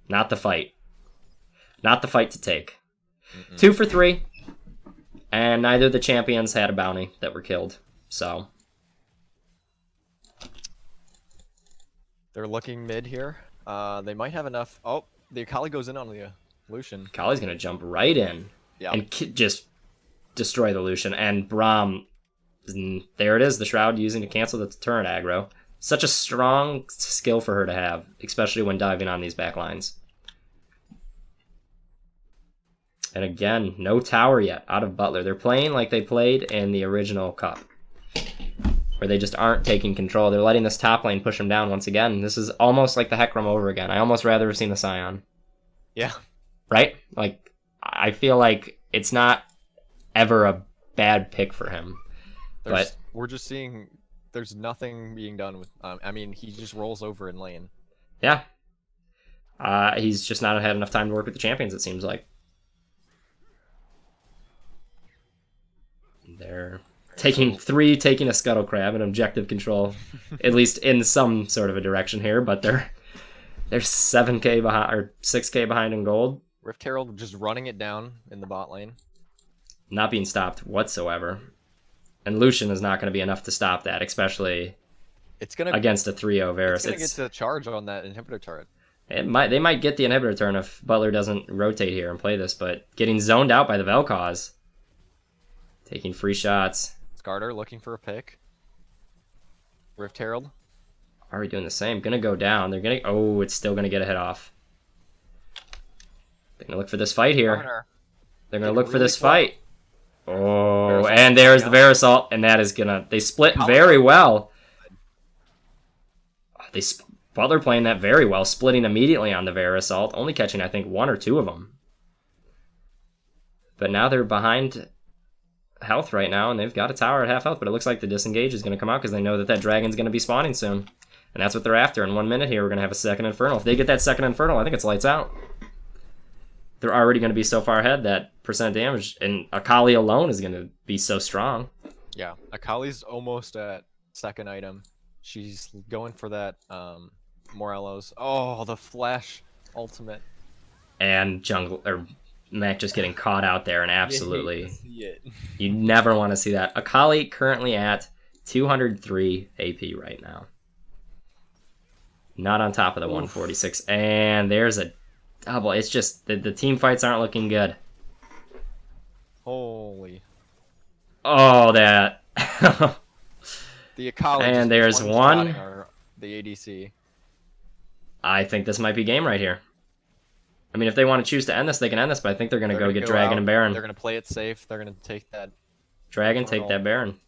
Not the fight. Not the fight to take. 2 for 3. And neither of the champions had a bounty that were killed. So. They're looking mid here. They might have enough. Oh, the Akali goes in on the Lucian. Akali's going to jump right in. Yeah. And just destroy the Lucian. And Braum, there it is, the Shroud using to cancel the turret aggro. Such a strong skill for her to have, especially when diving on these back lines. And again, no tower yet out of Butler. They're playing like they played in the original cup, where they just aren't taking control. They're letting this top lane push them down once again. This is almost like the Hecarim over again. I almost rather have seen the Scion. Yeah. Right? Like, I feel like it's not ever a bad pick for him. But we're just seeing there's nothing being done with... I mean, he just rolls over in lane. Yeah. He's just not had enough time to work with the champions, it seems like. They're taking a Scuttle Crab and objective control, at least in some sort of a direction here, but they're 7k behind or 6k behind in gold. Rift Herald just running it down in the bot lane. Not being stopped whatsoever. And Lucian is not going to be enough to stop that, especially against a 3-0 Varus. It's going to get to charge on that inhibitor turret. They might get the inhibitor turn if Butler doesn't rotate here and play this, but getting zoned out by the Vel'Koz. Taking free shots. Skarter looking for a pick. Rift Herald. Are we doing the same? Gonna go down. They're gonna... Oh, it's still gonna get a hit off. They're gonna look for this fight here. They're gonna look for this fight. Oh, and there's the Verisalt, and that is gonna... They split very well. Butler playing that very well, splitting immediately on the Verisalt, only catching, I think, 1 or 2 of them. But now they're behind health right now, and they've got a tower at half health, but it looks like the disengage is going to come out because they know that that dragon's going to be spawning soon. And that's what they're after. In 1 minute here, we're going to have a second Infernal. If they get that second Infernal, I think it's lights out. They're already going to be so far ahead that percent damage, and Akali alone is going to be so strong. Yeah, Akali's almost at second item. She's going for that Morello's. Oh, the flash ultimate. And jungle or Mac just getting caught out there, and absolutely you never want to see that. Akali currently at 203 AP right now. Not on top of the 146. And there's a double. It's just the team fights aren't looking good. Holy. Oh, that. The Akali. And there's one. The ADC. I think this might be game right here. I mean, if they want to choose to end this, they can end this, but I think they're going to go get Dragon and Barren. They're going to play it safe. They're going to take that Dragon, take that Barren.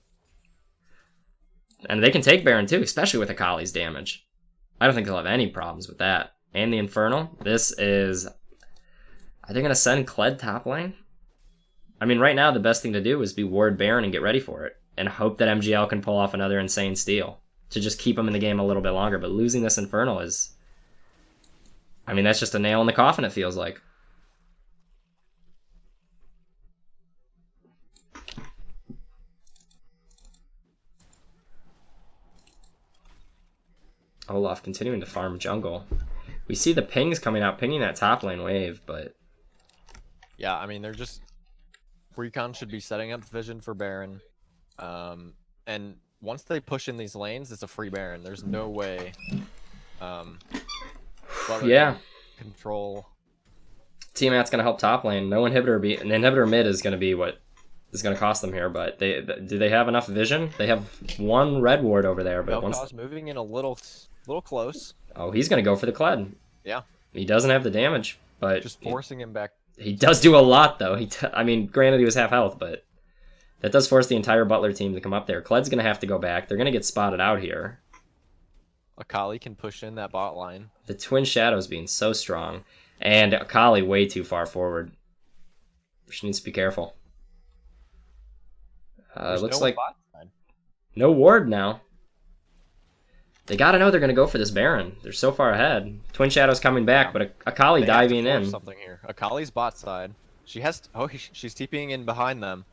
And they can take Barren too, especially with Akali's damage. I don't think they'll have any problems with that. And the Infernal. This is... Are they going to send Kled top lane? I mean, right now, the best thing to do is be ward Barren and get ready for it. And hope that MGL can pull off another insane steal. To just keep them in the game a little bit longer. But losing this Infernal is... I mean, that's just a nail in the coffin, it feels like. Olaf continuing to farm jungle. We see the pings coming out, pinging that top lane wave, but... Yeah, I mean, they're just... Recon should be setting up vision for Barren. And once they push in these lanes, it's a free Barren. There's no way... yeah. Control. T-Mat's going to help top lane. No inhibitor an inhibitor mid is going to be what is going to cost them here, but do they have enough vision? They have one red ward over there, but once moving in a little close. Oh, he's going to go for the Kled. Yeah. He doesn't have the damage, but just forcing him back. He does do a lot though. I mean, granted he was half health, but that does force the entire Butler team to come up there. Kled's going to have to go back. They're going to get spotted out here. Akali can push in that bot line. The Twin Shadows being so strong. And Akali way too far forward. She needs to be careful. Looks like no ward now. They gotta know they're gonna go for this Baron. They're so far ahead. Twin Shadows coming back, but Akali diving in. Something here. Akali's bot side. She has. She's TPing in behind them.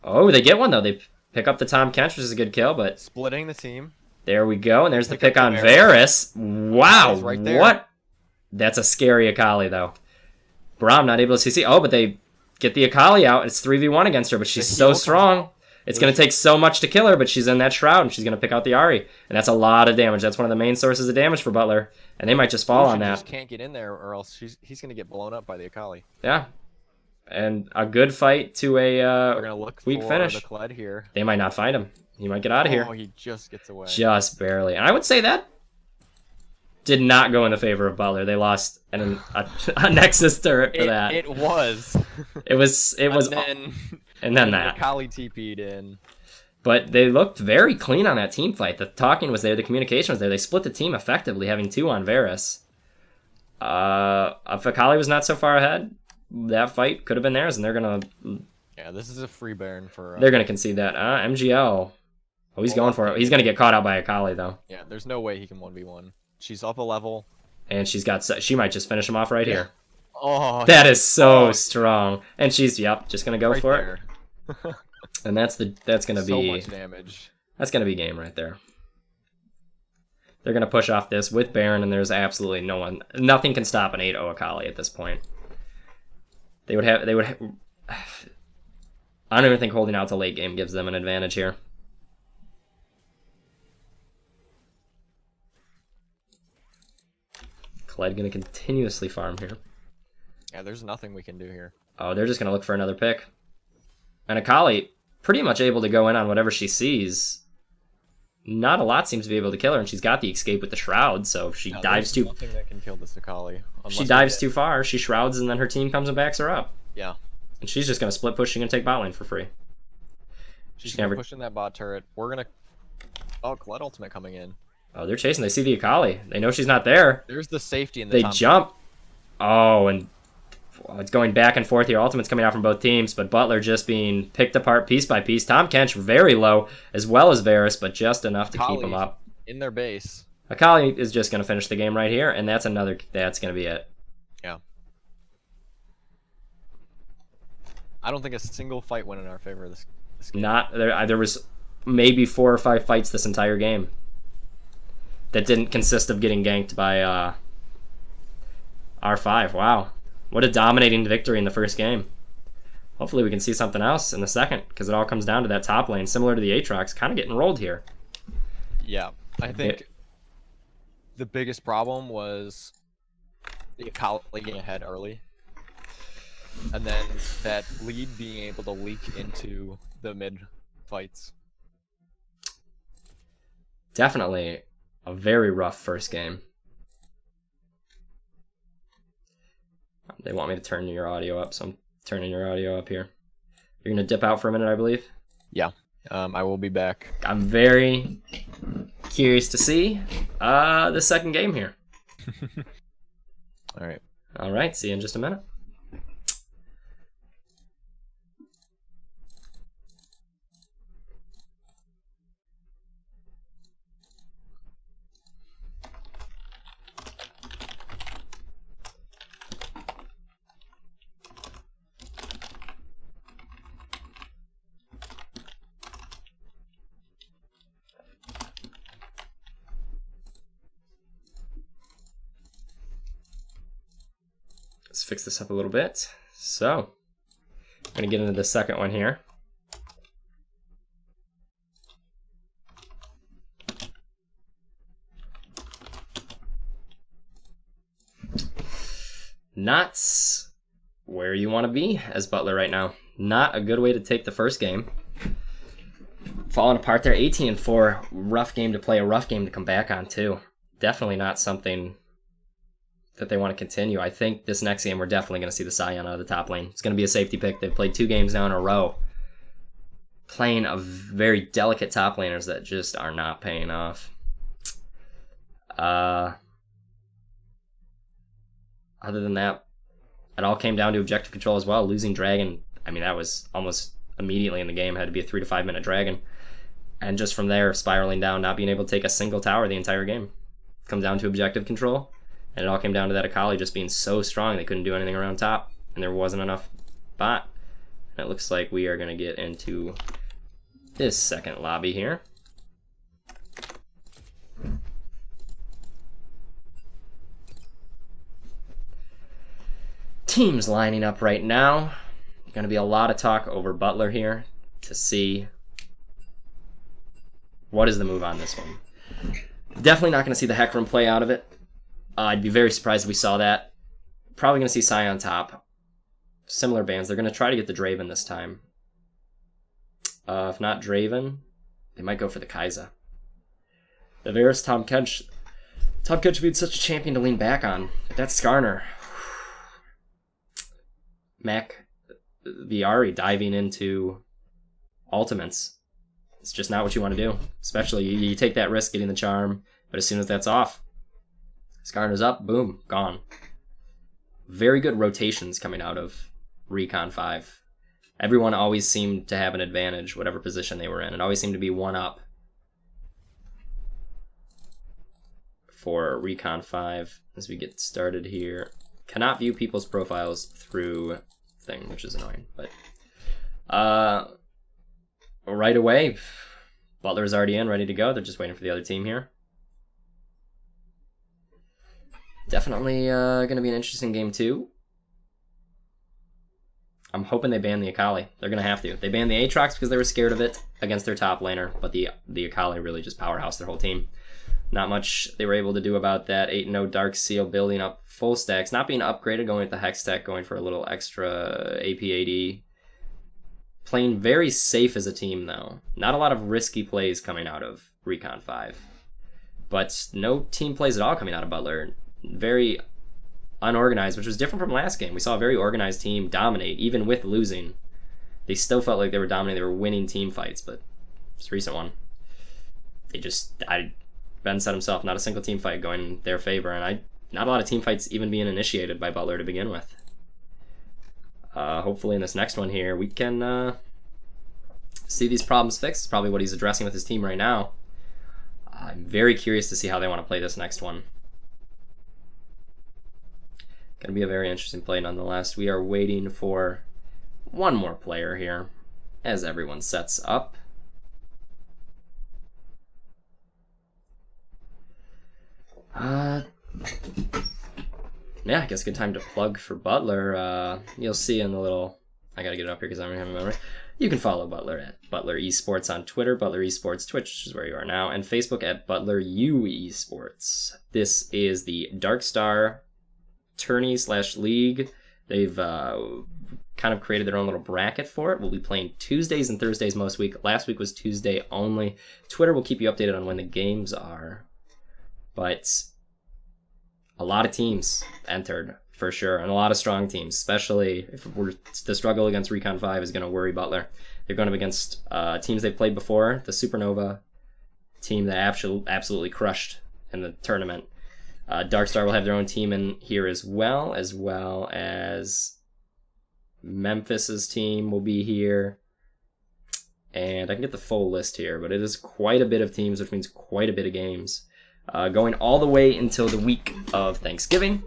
Oh, they get one though. They pick up the Tahm Kench, which is a good kill, but splitting the team. There we go, and there's the pick on Varus. Wow, right there. What? That's a scary Akali, though. Braum not able to CC. Oh, but they get the Akali out. It's 3v1 against her, but she's so strong. It's going to take so much to kill her, but she's in that Shroud, and she's going to pick out the Ahri. And that's a lot of damage. That's one of the main sources of damage for Butler. And they might just fall on that. Just can't get in there, or else he's going to get blown up by the Akali. Yeah. And a good fight to We're a gonna look weak for finish. the Kled here. They might not find him. He might get out of here. Oh, he just gets away. Just barely. And I would say that did not go in the favor of Butler. They lost a Nexus turret for that. It was. It was. And then that. Akali TP'd in. But they looked very clean on that team fight. The talking was there. The communication was there. They split the team effectively, having 2 on Varus. If Akali was not so far ahead, that fight could have been theirs, and they're gonna. Yeah, this is a free Barren for. They're gonna concede that. MGL. Oh, he's going for it. He's gonna get caught out by Akali though. Yeah, there's no way he can 1v1. She's up a level. And she might just finish him off right here. Oh, that is so strong. And she's just gonna go right for there. it. And that's gonna so be much damage. That's gonna be game right there. They're gonna push off this with Barren, and there's absolutely nothing can stop an 8-0 Akali at this point. They would I don't even think holding out to late game gives them an advantage here. Kled gonna continuously farm here. Yeah, there's nothing we can do here. Oh, they're just gonna look for another pick. And Akali pretty much able to go in on whatever she sees. Not a lot seems to be able to kill her, and she's got the escape with the shroud, so if she dives too... nothing that can kill this Akali. She dives too far, she shrouds, and then her team comes and backs her up. Yeah. And she's just gonna split pushing and take bot lane for free. She's gonna push in that bot turret. We're gonna... Oh, Kled ultimate coming in. Oh, they're chasing. They see the Akali. They know she's not there. There's the safety in the They jump. Oh, and it's going back and forth here. Ultimate's coming out from both teams, but Butler just being picked apart piece by piece. Tahm Kench very low, as well as Varus, but just enough to keep him up. In their base. Akali is just going to finish the game right here, and that's going to be it. Yeah. I don't think a single fight went in our favor this game. There was maybe 4 or 5 fights this entire game that didn't consist of getting ganked by R5. Wow. What a dominating victory in the first game. Hopefully we can see something else in the second, because it all comes down to that top lane, similar to the Aatrox, kind of getting rolled here. Yeah, I think the biggest problem was the Akali getting ahead early, and then that lead being able to leak into the mid fights. Definitely a very rough first game. They want me to turn your audio up, so I'm turning your audio up here. You're going to dip out for a minute, I believe? Yeah, I will be back. I'm very curious to see the second game here. All right. All right, see you in just a minute. Let's fix this up a little bit. So, I'm going to get into the second one here. Not where you want to be as Butler right now. Not a good way to take the first game. Falling apart there, 18-4. Rough game to play, a rough game to come back on too. Definitely not something that they want to continue. I think this next game we're definitely going to see the Scion out of the top lane. It's going to be a safety pick. They've played 2 games now in a row, playing a very delicate top laners that just are not paying off. Other than that, it all came down to objective control as well. Losing Dragon, I mean, that was almost immediately in the game. It had to be a 3 to 5 minute Dragon. And just from there, spiraling down, not being able to take a single tower the entire game. Comes down to objective control. And it all came down to that Akali just being so strong they couldn't do anything around top. And there wasn't enough bot. And it looks like we are going to get into this second lobby here. Teams lining up right now. Going to be a lot of talk over Butler here to see what is the move on this one. Definitely not going to see the Hecarim play out of it. I'd be very surprised if we saw that. Probably going to see Scion top. similar bans. They're going to try to get the Draven this time. If not Draven, they might go for the Kies. The Varus Tahm Kench. Tahm Kench would be such a champion to lean back on. But that's Skarner. Mac Viari diving into ultimates. It's just not what you want to do. Especially, you take that risk getting the charm, but as soon as that's off, Skarner's up, boom, gone. Very good rotations coming out of Recon 5. Everyone always seemed to have an advantage, whatever position they were in. It always seemed to be one up for Recon 5 as we get started here. Cannot view people's profiles through thing, which is annoying. But right away, Butler's already in, ready to go. They're just waiting for the other team here. Definitely going to be an interesting game too. I'm hoping they ban the Akali. They're going to have to. They banned the Aatrox because they were scared of it against their top laner, but the Akali really just powerhoused their whole team. Not much they were able to do about that. 8-0 Dark Seal building up full stacks, not being upgraded, going with the Hex tech, going for a little extra AP-AD. Playing very safe as a team though. Not a lot of risky plays coming out of Recon 5. But no team plays at all coming out of Butler. Very unorganized, which was different from last game. We saw a very organized team dominate, even with losing. They still felt like they were dominating, they were winning team fights, but this recent one, they just, Ben said himself, not a single team fight going in their favor, and not a lot of team fights even being initiated by Butler to begin with. Hopefully in this next one here, we can see these problems fixed. It's probably what he's addressing with his team right now. I'm very curious to see how they want to play this next one. Going to be a very interesting play nonetheless. We are waiting for one more player here as everyone sets up. Yeah, I guess good time to plug for Butler. You'll see in the little... I gotta get it up here because I don't have a memory. You can follow Butler at Butler Esports on Twitter, Butler Esports Twitch, which is where you are now, and Facebook at Butler U Esports. This is the Dark Star tourney/league. They've kind of created their own little bracket for it. We'll be playing Tuesdays and Thursdays most week. Last week was Tuesday only. Twitter will keep you updated on when the games are. But a lot of teams entered for sure, and a lot of strong teams, especially if the struggle against Recon 5 is going to worry Butler. They're going up against teams they've played before, the Supernova team that absolutely crushed in the tournament. Darkstar will have their own team in here as well as Memphis's team will be here. And I can get the full list here, but it is quite a bit of teams, which means quite a bit of games. Going all the way until the week of Thanksgiving,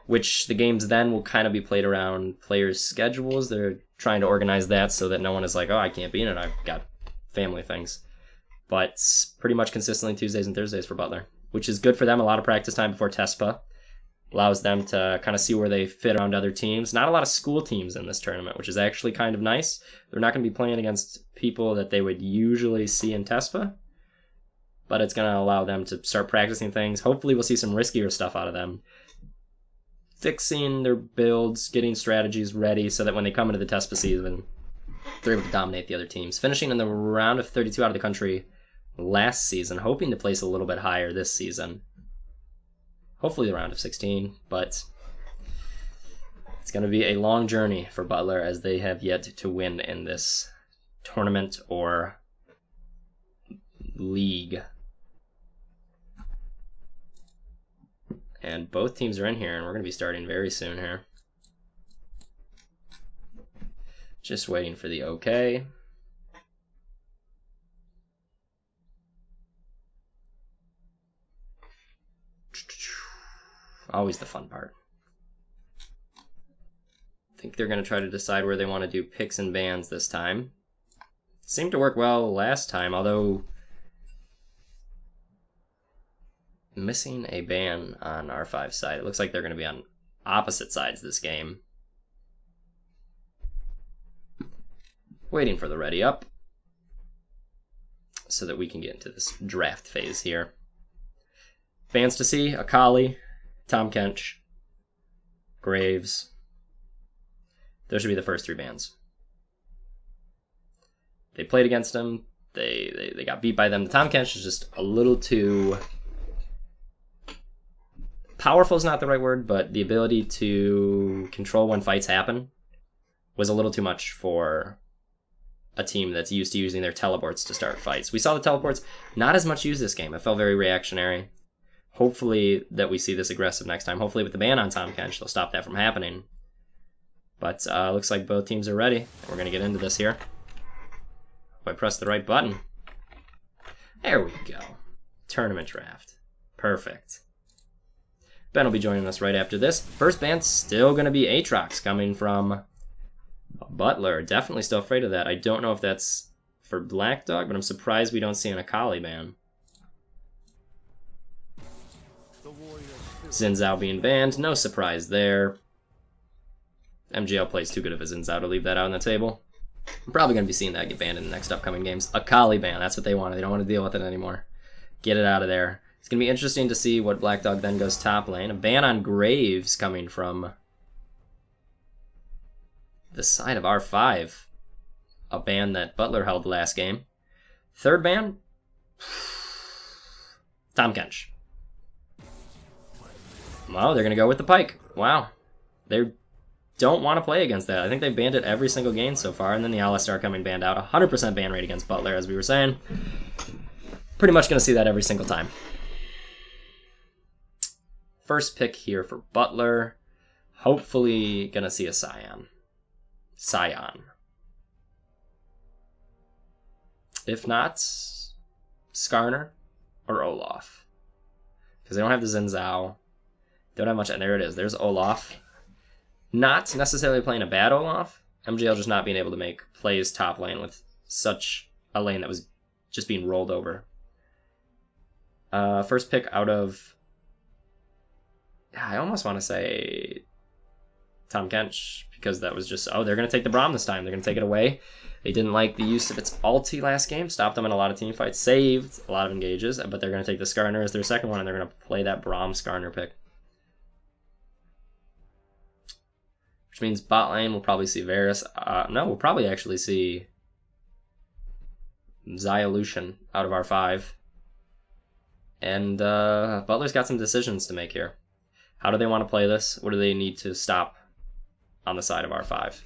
which the games then will kind of be played around players' schedules. They're trying to organize that so that no one is like, oh, I can't be in it, I've got family things. But pretty much consistently Tuesdays and Thursdays for Butler, which is good for them. A lot of practice time before TESPA. Allows them to kind of see where they fit around other teams. Not a lot of school teams in this tournament, which is actually kind of nice. They're not going to be playing against people that they would usually see in TESPA, but it's going to allow them to start practicing things. Hopefully we'll see some riskier stuff out of them. Fixing their builds, getting strategies ready so that when they come into the TESPA season, they're able to dominate the other teams. Finishing in the round of 32 out of the country last season, hoping to place a little bit higher this season. Hopefully the round of 16, but it's going to be a long journey for Butler as they have yet to win in this tournament or league. And both teams are in here, and we're going to be starting very soon here. Just waiting for the okay. Always the fun part. I think they're going to try to decide where they want to do picks and bans this time. Seemed to work well last time, although missing a ban on R5 side. It looks like they're going to be on opposite sides this game. Waiting for the ready up so that we can get into this draft phase here. Bans to see: Akali, Tahm Kench, Graves, Those should be the first 3 bans. They played against him. They got beat by them. The Tahm Kench is just a little too... Powerful is not the right word, but the ability to control when fights happen was a little too much for a team that's used to using their teleports to start fights. We saw the teleports not as much used this game. It felt very reactionary. Hopefully that we see this aggressive next time. Hopefully with the ban on Tahm Kench, they'll stop that from happening. But looks like both teams are ready. We're going to get into this here. Hope I pressed the right button. There we go. Tournament draft. Perfect. Ben will be joining us right after this. First ban still going to be Aatrox coming from Butler. Definitely still afraid of that. I don't know if that's for Black Dog, but I'm surprised we don't see an Akali ban. Xin Zhao being banned. No surprise there. MGL plays too good of a Xin Zhao to leave that out on the table. I'm probably going to be seeing that get banned in the next upcoming games. Akali ban. That's what they wanted. They don't want to deal with it anymore. Get it out of there. It's going to be interesting to see what Black Dog then goes top lane. A ban on Graves coming from the side of R5. A ban that Butler held last game. Third ban? Tahm Kench. Well, they're going to go with the Pike. Wow. They don't want to play against that. I think they banned it every single game so far, and then the Alistar coming banned out. 100% ban rate against Butler, as we were saying. Pretty much going to see that every single time. First pick here for Butler. Hopefully going to see a Scion. If not, Skarner or Olaf. Because they don't have the Xin Zhao. Don't have much. And there it is. There's Olaf. Not necessarily playing a bad Olaf. MGL just not being able to make plays top lane with such a lane that was just being rolled over. First pick out of... I almost want to say Tahm Kench, because that was just, oh, they're going to take the Braum this time. They're going to take it away. They didn't like the use of its ulti last game. Stopped them in a lot of team fights. Saved a lot of engages, but they're going to take the Skarner as their second one, and they're going to play that Braum Skarner pick. Which means bot lane, we'll probably see Varus. No, we'll probably actually see Xyolution out of R5. And Butler's got some decisions to make here. How do they want to play this? What do they need to stop on the side of R5?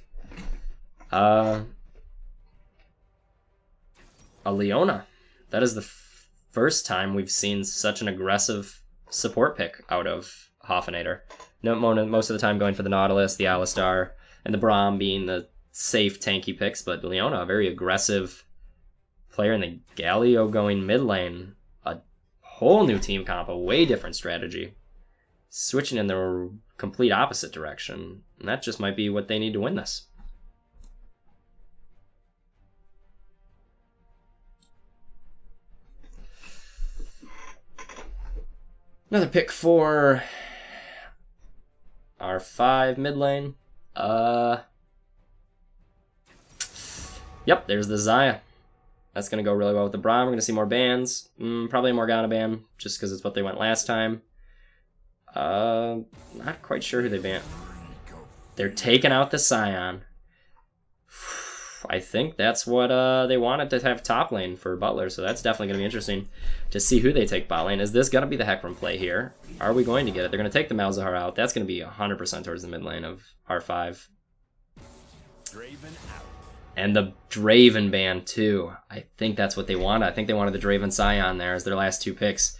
A Leona. That is the first time we've seen such an aggressive support pick out of Hoffenator. No, most of the time going for the Nautilus, the Alistar, and the Braum being the safe tanky picks, but Leona, a very aggressive player, and the Galio going mid lane. A whole new team comp, a way different strategy. Switching in the complete opposite direction. And that just might be what they need to win this. Another pick for R5 mid lane. Yep, there's the Xayah. That's going to go really well with the Braum. We're going to see more bans. Probably a Morgana ban, just because it's what they went last time. Not quite sure who they banned. They're taking out the Scion. I think that's what they wanted to have top lane for Butler, so that's definitely going to be interesting to see who they take bot lane. Is this going to be the Hecarim play here? Are we going to get it? They're going to take the Malzahar out. That's going to be 100% towards the mid lane of R5. And the Draven ban, too. I think that's what they wanted. I think they wanted the Draven Scion there as their last two picks.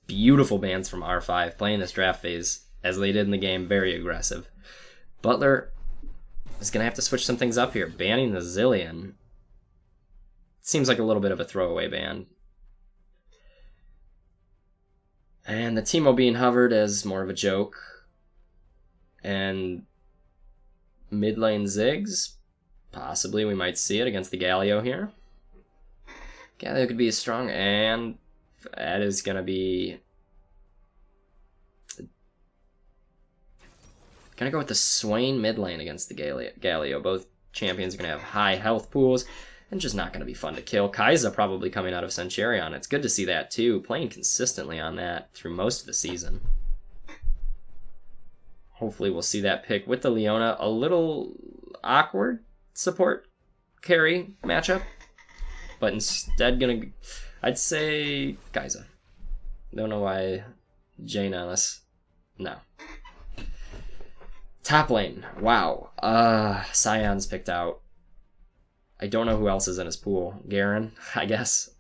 Beautiful bans from R5, playing this draft phase, as they did in the game, very aggressive. Butler is going to have to switch some things up here. Banning the Zilean seems like a little bit of a throwaway ban. And the Teemo being hovered as more of a joke. And mid lane Ziggs, possibly we might see it against the Galio here. Galio could be strong, and that is going to be... Gonna go with the Swain mid lane against the Galio. Both champions are going to have high health pools and just not going to be fun to kill. Kai'Sa probably coming out of Centurion. It's good to see that too, playing consistently on that through most of the season. Hopefully we'll see that pick with the Leona. A little awkward support carry matchup, but instead I'd say Kai'Sa. Don't know why Jane on us. No. Top lane. Wow. Sion's picked out. I don't know who else is in his pool. Garen, I guess.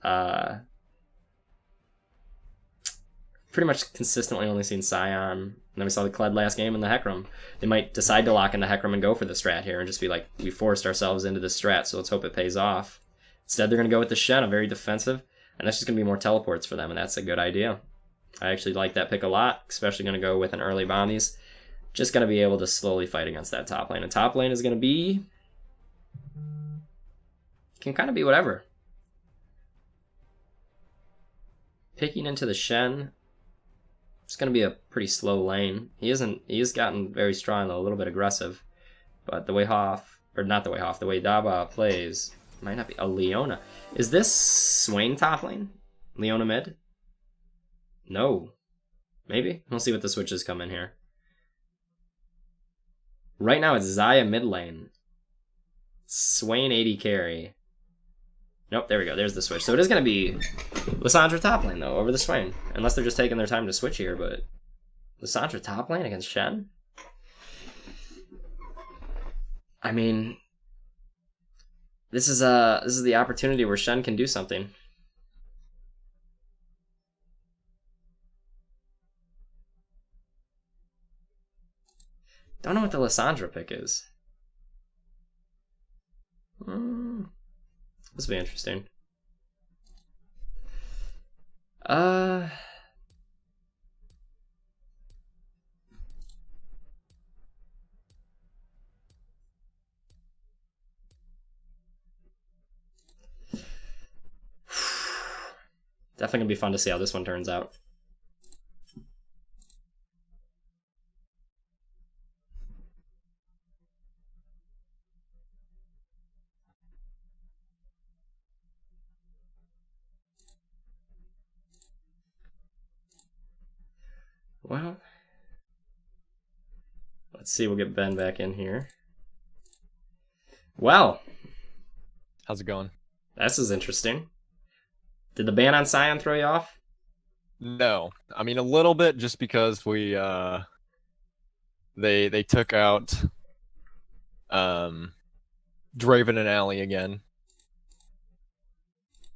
Pretty much consistently only seen Sion. And then we saw the Kled last game in the Hecarim. They might decide to lock in the Hecarim and go for the strat here and just be like, we forced ourselves into the strat, so let's hope it pays off. Instead, they're going to go with the Shen, a very defensive, and that's just going to be more teleports for them, and that's a good idea. I actually like that pick a lot, especially going to go with an early Bondies. Just going to be able to slowly fight against that top lane. And top lane is going to be... can kind of be whatever. Picking into the Shen... it's going to be a pretty slow lane. He's gotten very strong, though, a little bit aggressive. But the way the way Daba plays, might not be a Leona. Is this Swain top lane? Leona mid? No. Maybe? We'll see what the switches come in here. Right now it's Xayah mid lane. Swain 80 carry. Nope, there we go. There's the switch. So it is going to be Lissandra top lane, though, over the Swain. Unless they're just taking their time to switch here, but... Lissandra top lane against Shen? I mean... This is the opportunity where Shen can do something. Don't know what the Lissandra pick is. This will be interesting. Definitely gonna be fun to see how this one turns out. Well, let's see. We'll get Ben back in here. Well, How's it going? this is interesting. Did the ban on Sion throw you off? No, I mean a little bit, just because we they took out Draven and Alley again.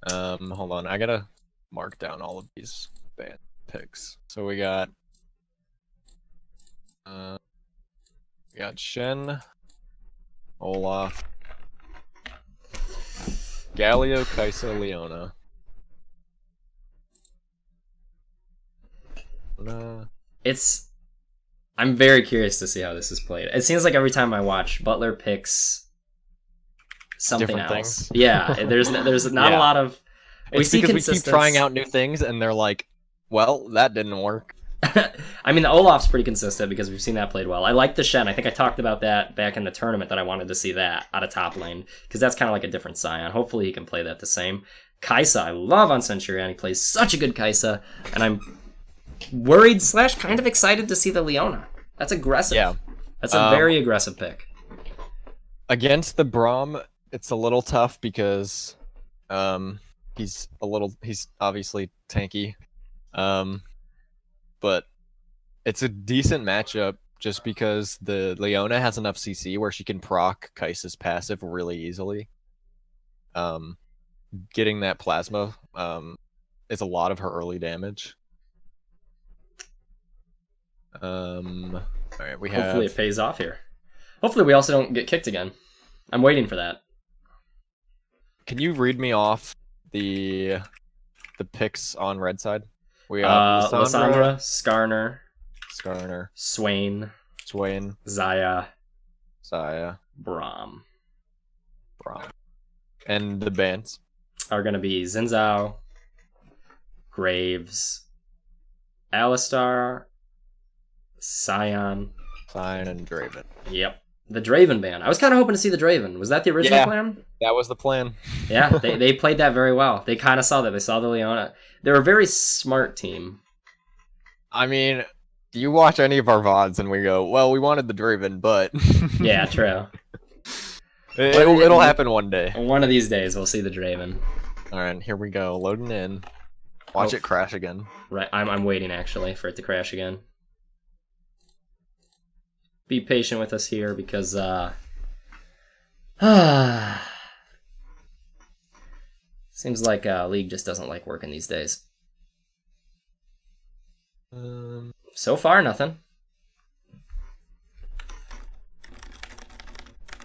Hold on, I gotta mark down all of these ban picks. So we got Shen, Olaf, Galio, Kai'Sa, Leona. I'm very curious to see how this is played. It seems like every time I watch, Butler picks something Different else. things. Yeah, there's not a lot of. It's because we keep trying out new things, and they're like, "Well, that didn't work." I mean, the Olaf's pretty consistent because we've seen that played well. I like the Shen. I think I talked about that back in the tournament, that I wanted to see that out of top lane, because that's kind of like a different Sion. Hopefully he can play that the same. Kai'Sa, I love on Centurion. He plays such a good Kai'Sa, and I'm worried / kind of excited to see the Leona. That's aggressive. Yeah. That's a very aggressive pick. Against the Braum, it's a little tough because he's obviously tanky. But it's a decent matchup just because the Leona has enough CC where she can proc Kai'Sa's passive really easily. Getting that plasma is a lot of her early damage. All right, we have. Hopefully it pays off here. Hopefully we also don't get kicked again. I'm waiting for that. Can you read me off the picks on red side? We have Lissandra, Skarner, Swain, Xayah, Braum. And the bans are going to be Xin Zhao, Graves, Alistar, Sion, and Draven. Yep. The Draven ban. I was kind of hoping to see the Draven. Was that the original plan? That was the plan. Yeah, they played that very well. They kind of saw that. They saw the Leona. They're a very smart team. I mean, you watch any of our VODs and we go, well, we wanted the Draven, but... Yeah, true. It'll happen one day. One of these days, we'll see the Draven. All right, here we go. Loading in. Watch it crash again. Right, I'm waiting actually for it to crash again. Be patient with us here because seems like League just doesn't like working these days. So far, nothing.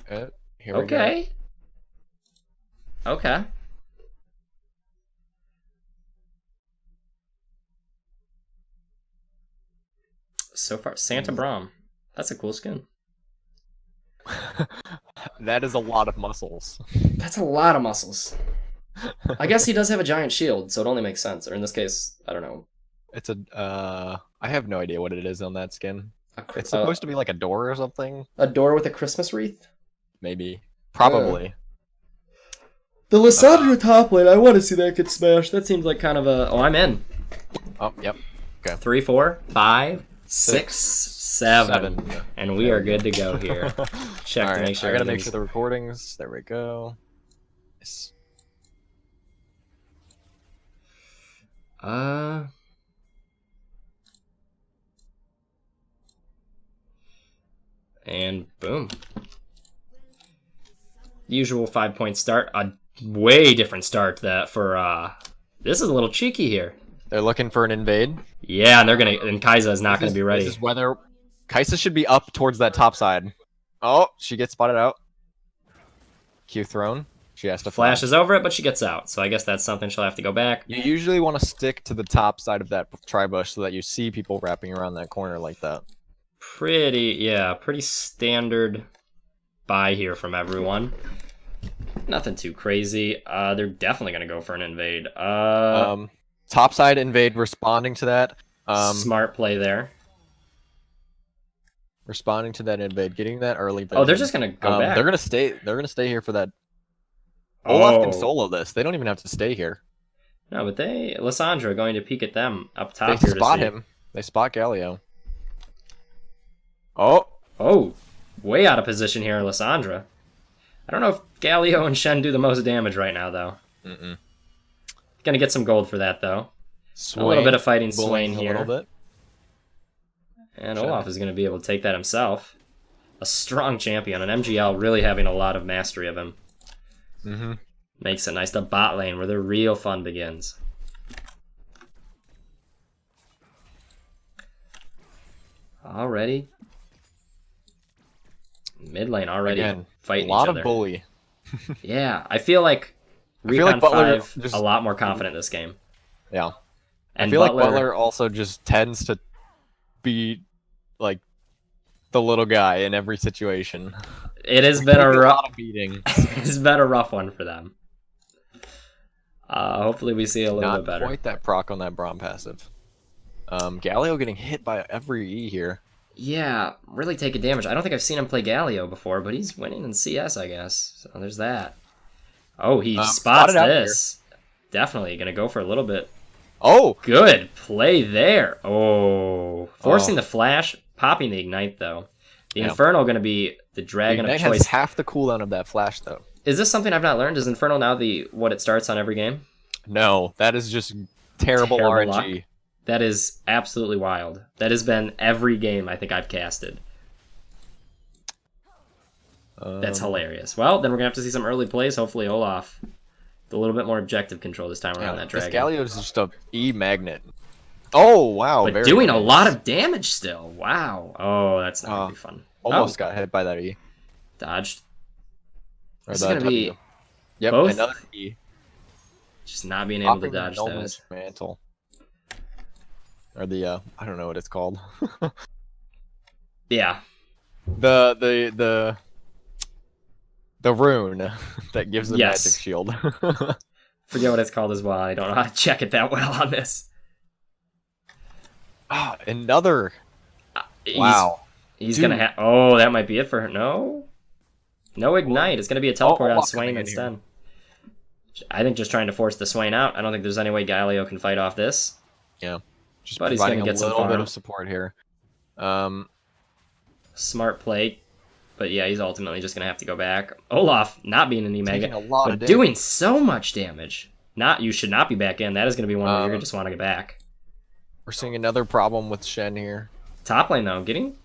Here we Okay. Okay. So far, Santa Braum. That's a cool skin. go. That is a lot of muscles. That's a lot of muscles. I guess he does have a giant shield, so it only makes sense. Or in this case, I don't know. It's a I have no idea what it is on that skin. It's supposed to be like a door or something. A door with a Christmas wreath? Maybe. Probably. The Lissandra top lane, I want to see that get smashed. That seems like kind of a... Oh, I'm in. Oh, yep. Okay. 3, 4, 5, 6, 7. And we are good to go here. Check to make sure. I gotta make sure the recordings. There we go. Yes. And boom. Usual 5-point start. A way different start that for this is a little cheeky here. They're looking for an invade. Yeah, and Kaisa is not gonna be ready. This is whether Kaisa should be up towards that top side. Oh, she gets spotted out. Q thrown. She has to flashes over it, but she gets out. So I guess that's something she'll have to go back. You usually want to stick to the top side of that tri-bush so that you see people wrapping around that corner like that. Pretty standard buy here from everyone. Nothing too crazy. They're definitely gonna go for an invade. Top side invade, responding to that. Smart play there. Responding to that invade, getting that early. Oh, they're just gonna go back. They're gonna stay. They're gonna stay here for that. Olaf can solo this. They don't even have to stay here. No, but Lissandra going to peek at them up top they here. They spot him. They spot Galio. Oh, way out of position here, Lissandra. I don't know if Galio and Shen do the most damage right now, though. Gonna get some gold for that, though. Swain, a little bit of fighting Swain here. A little bit. And Olaf is going to be able to take that himself. A strong champion, and MGL really having a lot of mastery of him. Makes it nice. The bot lane, where the real fun begins. Already. Mid lane already fighting each other. A lot of bully. Yeah, I feel like Recon Butler 5 just a lot more confident this game. Yeah. And I feel like Butler also just tends to be like the little guy in every situation. It has been a lot of beating. It's been a rough one for them. Hopefully we see a little bit better. Not quite that proc on that Braum passive. Galio getting hit by every E here. Yeah, really taking damage. I don't think I've seen him play Galio before, but he's winning in CS, I guess. So there's that. Oh, he spots this. Definitely gonna go for a little bit. Oh! Good play there. Oh. Forcing the flash, popping the ignite, though. The Infernal gonna be the dragon of choice. Has half the cooldown of that flash, though. Is this something I've not learned? Is Infernal now what it starts on every game? No, that is just terrible RNG. Luck. That is absolutely wild. That has been every game I think I've casted. That's hilarious. Well, then we're going to have to see some early plays. Hopefully Olaf with a little bit more objective control this time around that dragon. This Galio is just a E magnet. Oh, wow. But doing a lot of damage still. Wow. Oh, that's not going to be fun. Almost got hit by that E. Dodged. This is going to be both? Another E. Just not being able to dodge those. Mantle. Or the I don't know what it's called. Yeah. The rune that gives the magic shield. Forget what it's called as well. I don't know how to check it that well on this. Another. Wow. He's gonna have. Oh, that might be it for her. No ignite. It's gonna be a teleport on Swain instead. I think just trying to force the Swain out. I don't think there's any way Galio can fight off this. Yeah. Just but he's going to get some little bit of support here. Smart play. But yeah, he's ultimately just going to have to go back. Olaf not being an E-Mega, but of doing so much damage. You should not be back in. That is going to be one where you're going to just want to get back. We're seeing another problem with Shen here. Top lane, though, getting...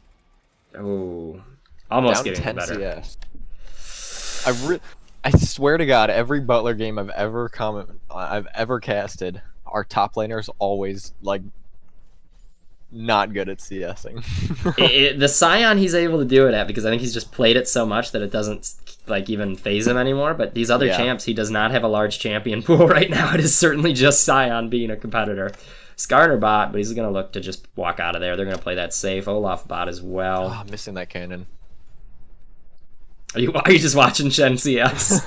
Oh, almost Down getting 10 better. CS. I swear to God, every Butler game I've ever casted, our top laner's always like not good at CSing. The Scion he's able to do it at because I think he's just played it so much that it doesn't like even phase him anymore. But these other champs, he does not have a large champion pool right now. It is certainly just Scion being a competitor. Skarner bot, but he's going to look to just walk out of there. They're going to play that safe. Olaf bot as well. Oh, missing that cannon. Are you just watching Shen CS? He's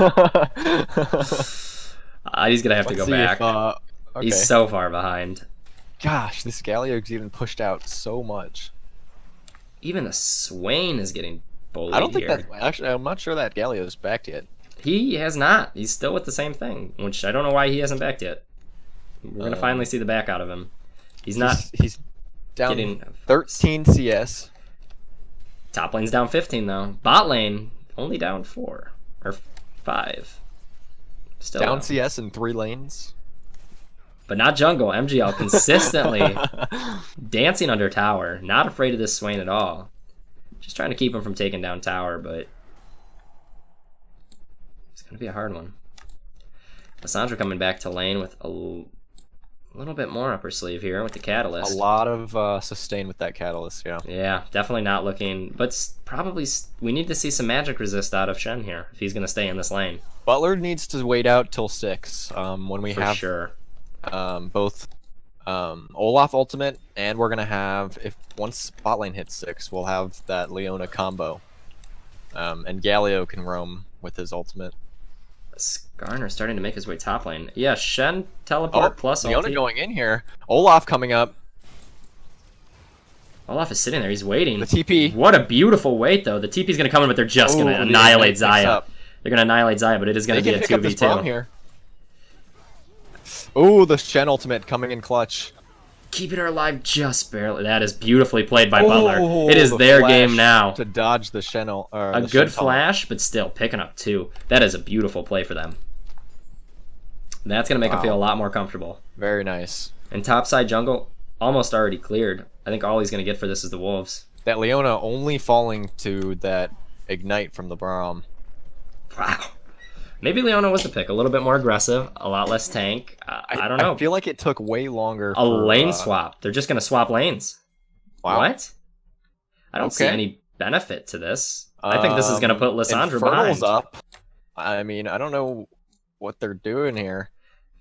going to have to go back. Okay. He's so far behind. Gosh, this Galio's even pushed out so much. Even the Swain is getting bullied I don't think here. that... Actually, I'm not sure that Galio's backed yet. He has not. He's still with the same thing, which I don't know why he hasn't backed yet. We're going to finally see the back out of him. He's not... He's down getting 13 CS. Top lane's down 15, though. Bot lane, only down 4. Or 5. Still Down CS in 3 lanes. But not jungle. MGL consistently dancing under tower. Not afraid of this Swain at all. Just trying to keep him from taking down tower, but... It's going to be a hard one. Lissandra coming back to lane with a little bit more up her sleeve here with the catalyst. A lot of sustain with that catalyst, yeah. Yeah, definitely not looking... But probably we need to see some magic resist out of Shen here if he's going to stay in this lane. Butler needs to wait out till 6 when we have sure. Both Olaf ultimate, and we're going to have, once bot lane hits 6, we'll have that Leona combo. And Galio can roam with his ultimate. Skarner starting to make his way top lane. Yeah, Shen teleport plus Leona ulti. going in here. Olaf coming up. Olaf is sitting there. He's waiting. The TP. What a beautiful wait, though. The TP's going to come in, but they're just going to annihilate Xayah. They're going to annihilate Xayah, but it is going to be a 2v2. Here. Oh, the Shen ultimate coming in clutch. Keeping her alive just barely. That is beautifully played by Butler. It is their game now. To dodge the Shen. A good flash, but still picking up 2. That is a beautiful play for them. That's going to make them feel a lot more comfortable. Very nice. And topside jungle, almost already cleared. I think all he's going to get for this is the wolves. That Leona only falling to that ignite from the Braum. Wow. Maybe Leona was the pick. A little bit more aggressive, a lot less tank. I don't know. I feel like it took way longer. A lane swap. They're just going to swap lanes. Wow. What? I don't see any benefit to this. I think this is going to put Lissandra behind. Up. I mean, I don't know what they're doing here.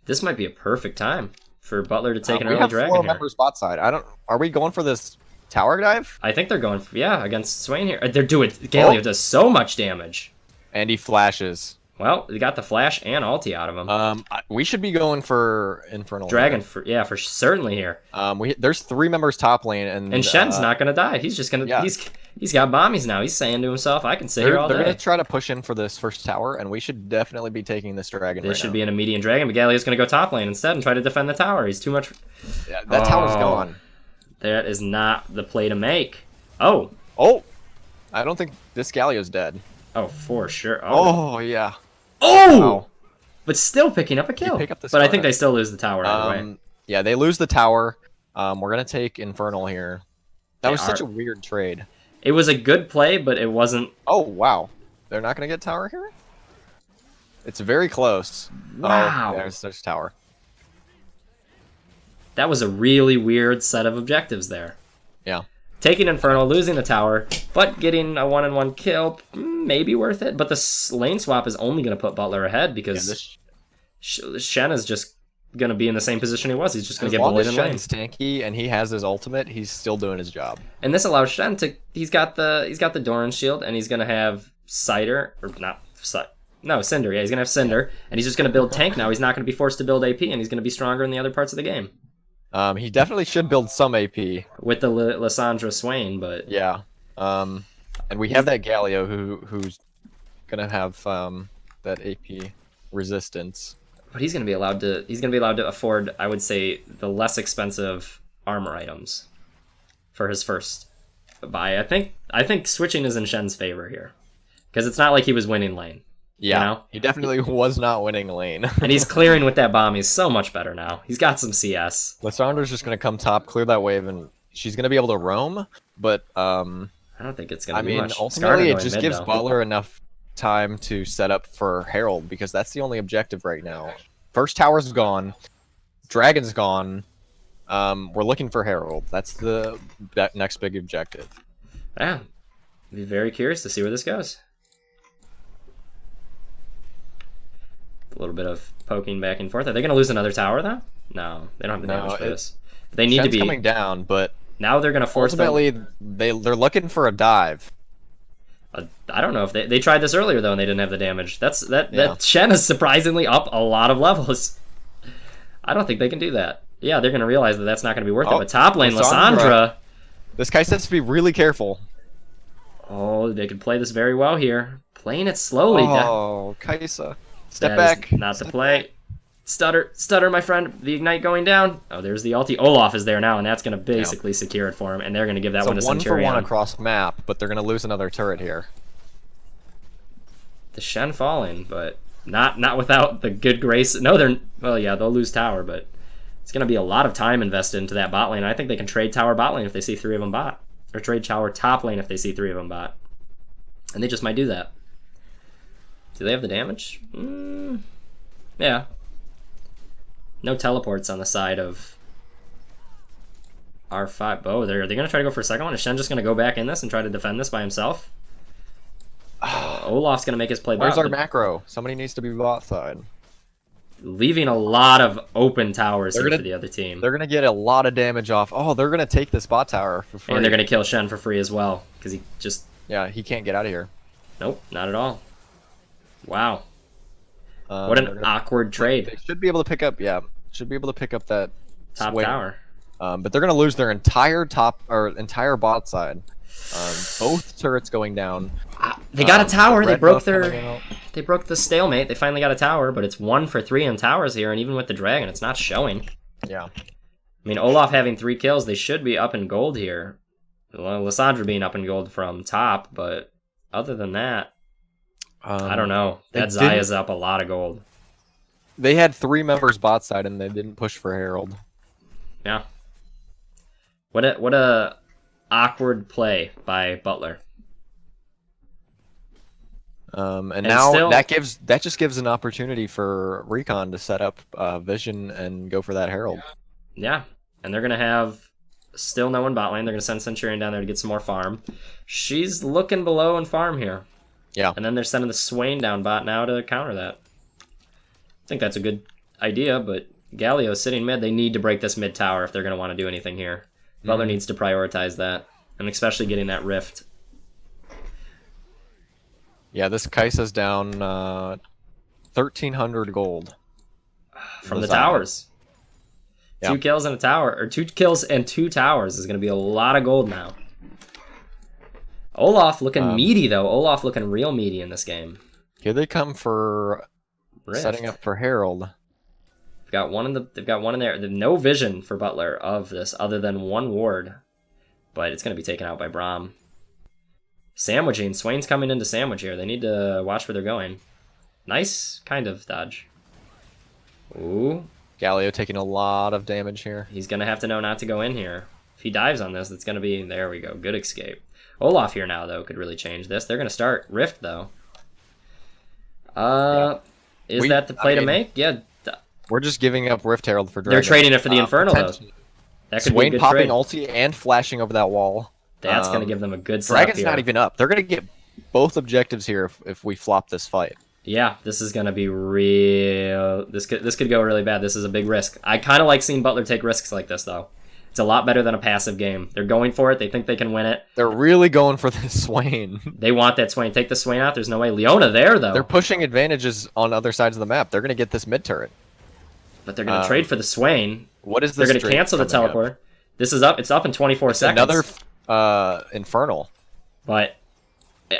This might be a perfect time for Butler to take an early we have dragon 4 here. members bot side. Are we going for this tower dive? I think they're going for, against Swain here. They're doing... Galio does so much damage. And he flashes. Well, they got the flash and ulti out of him. We should be going for Infernal. Dragon, for certainly here. There's 3 members top lane, and Shen's not gonna die. He's just gonna. He's got bombies now. He's saying to himself, "I can sit here all day." They're gonna try to push in for this first tower, and we should definitely be taking this dragon. This should be an immediate dragon, but Galio's gonna go top lane instead and try to defend the tower. He's too much. Yeah, that tower's gone. That is not the play to make. Oh, I don't think this Galio's dead. Oh, for sure. Oh yeah. Oh! Wow. But still picking up a kill. But I think they still lose the tower anyway. Yeah, they lose the tower. We're going to take Infernal here. That was such a weird trade. It was a good play, but it wasn't... Oh, wow. They're not going to get tower here? It's very close. Wow. Oh, there's tower. That was a really weird set of objectives there. Yeah. Taking Infernal, losing the tower, but getting a 1-on-1 kill, maybe worth it. But the lane swap is only going to put Butler ahead because Shen is just going to be in the same position he was. He's just going to get bullied in lane. As long as Shen's tanky and he has his ultimate, he's still doing his job. And this allows Shen to... He's got the Doran shield, and he's going to have Cider, or not no, Cinder. Yeah, he's going to have Cinder, and he's just going to build tank now. He's not going to be forced to build AP, and he's going to be stronger in the other parts of the game. He definitely should build some AP with the Lissandra Swain, but yeah. And we have that Galio who's gonna have that AP resistance. But he's gonna be allowed to afford, I would say, the less expensive armor items for his first buy. I think switching is in Shen's favor here. Because it's not like he was winning lane. Yeah, You know? he definitely was not winning lane. And he's clearing with that bomb. He's so much better now. He's got some CS. Lissandra's just going to come top, clear that wave, and she's going to be able to roam, but I don't think it's going to be much. ultimately it Skarner just going gives mid, though. Butler enough time to set up for Herald, because that's the only objective right now. First tower's gone, Dragon's gone, we're looking for Herald. That's the next big objective. Yeah. Be very curious to see where this goes. A little bit of poking back and forth. Are they going to lose another tower, though? No, they don't have the damage for this. They need to be coming down, but now they're going to force ultimately them. they're looking for a dive. I don't know if they tried this earlier though and they didn't have the damage. That Shen is surprisingly up a lot of levels. I don't think they can do that. Yeah, they're going to realize that that's not going to be worth it. But top lane, Lissandra. This guy says to be really careful. Oh, they could play this very well here. Playing it slowly. Oh, Kaisa. Step That is back. not the play. Stutter, my friend. The ignite going down. Oh, there's the ulti. Olaf is there now, and that's going to basically secure it for him. And they're going to give that one to Centurion. 1-for-1 across map, but they're going to lose another turret here. The Shen falling, but not without the good grace. No, well, yeah, they'll lose tower, but it's going to be a lot of time invested into that bot lane. I think they can trade tower bot lane if they see 3 of them bot, or trade tower top lane if they see 3 of them bot, and they just might do that. Do they have the damage? Yeah. No teleports on the side of R5. Oh, are they going to try to go for a second one? Is Shen just going to go back in this and try to defend this by himself? Olaf's going to make his play. Where's our macro? Somebody needs to be bot side. Leaving a lot of open towers here for the other team. They're going to get a lot of damage off. Oh, they're going to take this bot tower for free. And they're going to kill Shen for free as well. Because he just... Yeah, he can't get out of here. Nope, not at all. Wow. What an awkward trade. They should be able to pick up, should be able to pick up that top swing. tower. But they're going to lose their entire entire bot side. Both turrets going down. They got a tower. They broke buff they broke the stalemate. They finally got a tower, but it's 1 for 3 in towers here, and even with the dragon, it's not showing. Yeah. I mean, Olaf having 3 kills, they should be up in gold here. Well, Lissandra being up in gold from top, but other than that, I don't know. That Zaya's up a lot of gold. They had 3 members bot side, and they didn't push for Herald. Yeah. What a awkward play by Butler. And now still, that just gives an opportunity for Recon to set up Vision and go for that Herald. Yeah, and they're gonna have still no one bot lane. They're gonna send Centurion down there to get some more farm. She's looking below in farm here. Yeah, and then they're sending the Swain down bot now to counter that. I think that's a good idea, but Galio's sitting mid. They need to break this mid tower if they're gonna want to do anything here. Butler needs to prioritize that, and especially getting that rift. Yeah, this Kaisa's down 1,300 gold from the towers. Yeah. 2 kills and a tower, or 2 kills and 2 towers is going to be a lot of gold now. Olaf looking meaty though. Olaf looking real meaty in this game. Here they come for rift. Setting up for Herald. They've got one in there. There's no vision for Butler of this other than 1 ward, but it's going to be taken out by Braum. Sandwiching. Swain's coming into sandwich here. They need to watch where they're going. Nice kind of dodge. Ooh. Galio taking a lot of damage here. He's going to have to know not to go in here. If he dives on this, it's going to be... There we go. Good escape. Olaf here now, though, could really change this. They're going to start Rift, though. Is that the play to make? Yeah. We're just giving up Rift Herald for Dragon. They're trading it for the Infernal, though. That could Swain be a good popping trade. ulti and flashing over that wall. That's going to give them a good setup Dragon's here. not even up. They're going to get both objectives here if we flop this fight. Yeah, this is going to be real... This could go really bad. This is a big risk. I kind of like seeing Butler take risks like this, though. It's a lot better than a passive game. They're going for it. They think they can win it. They're really going for this Swain. They want that Swain. Take the Swain out. There's no way. Leona there, though. They're pushing advantages on other sides of the map. They're going to get this mid turret. But they're going to trade for the Swain. What is this? They're going to cancel the teleport. Up? This is up. It's up in 24 seconds. Another Infernal. But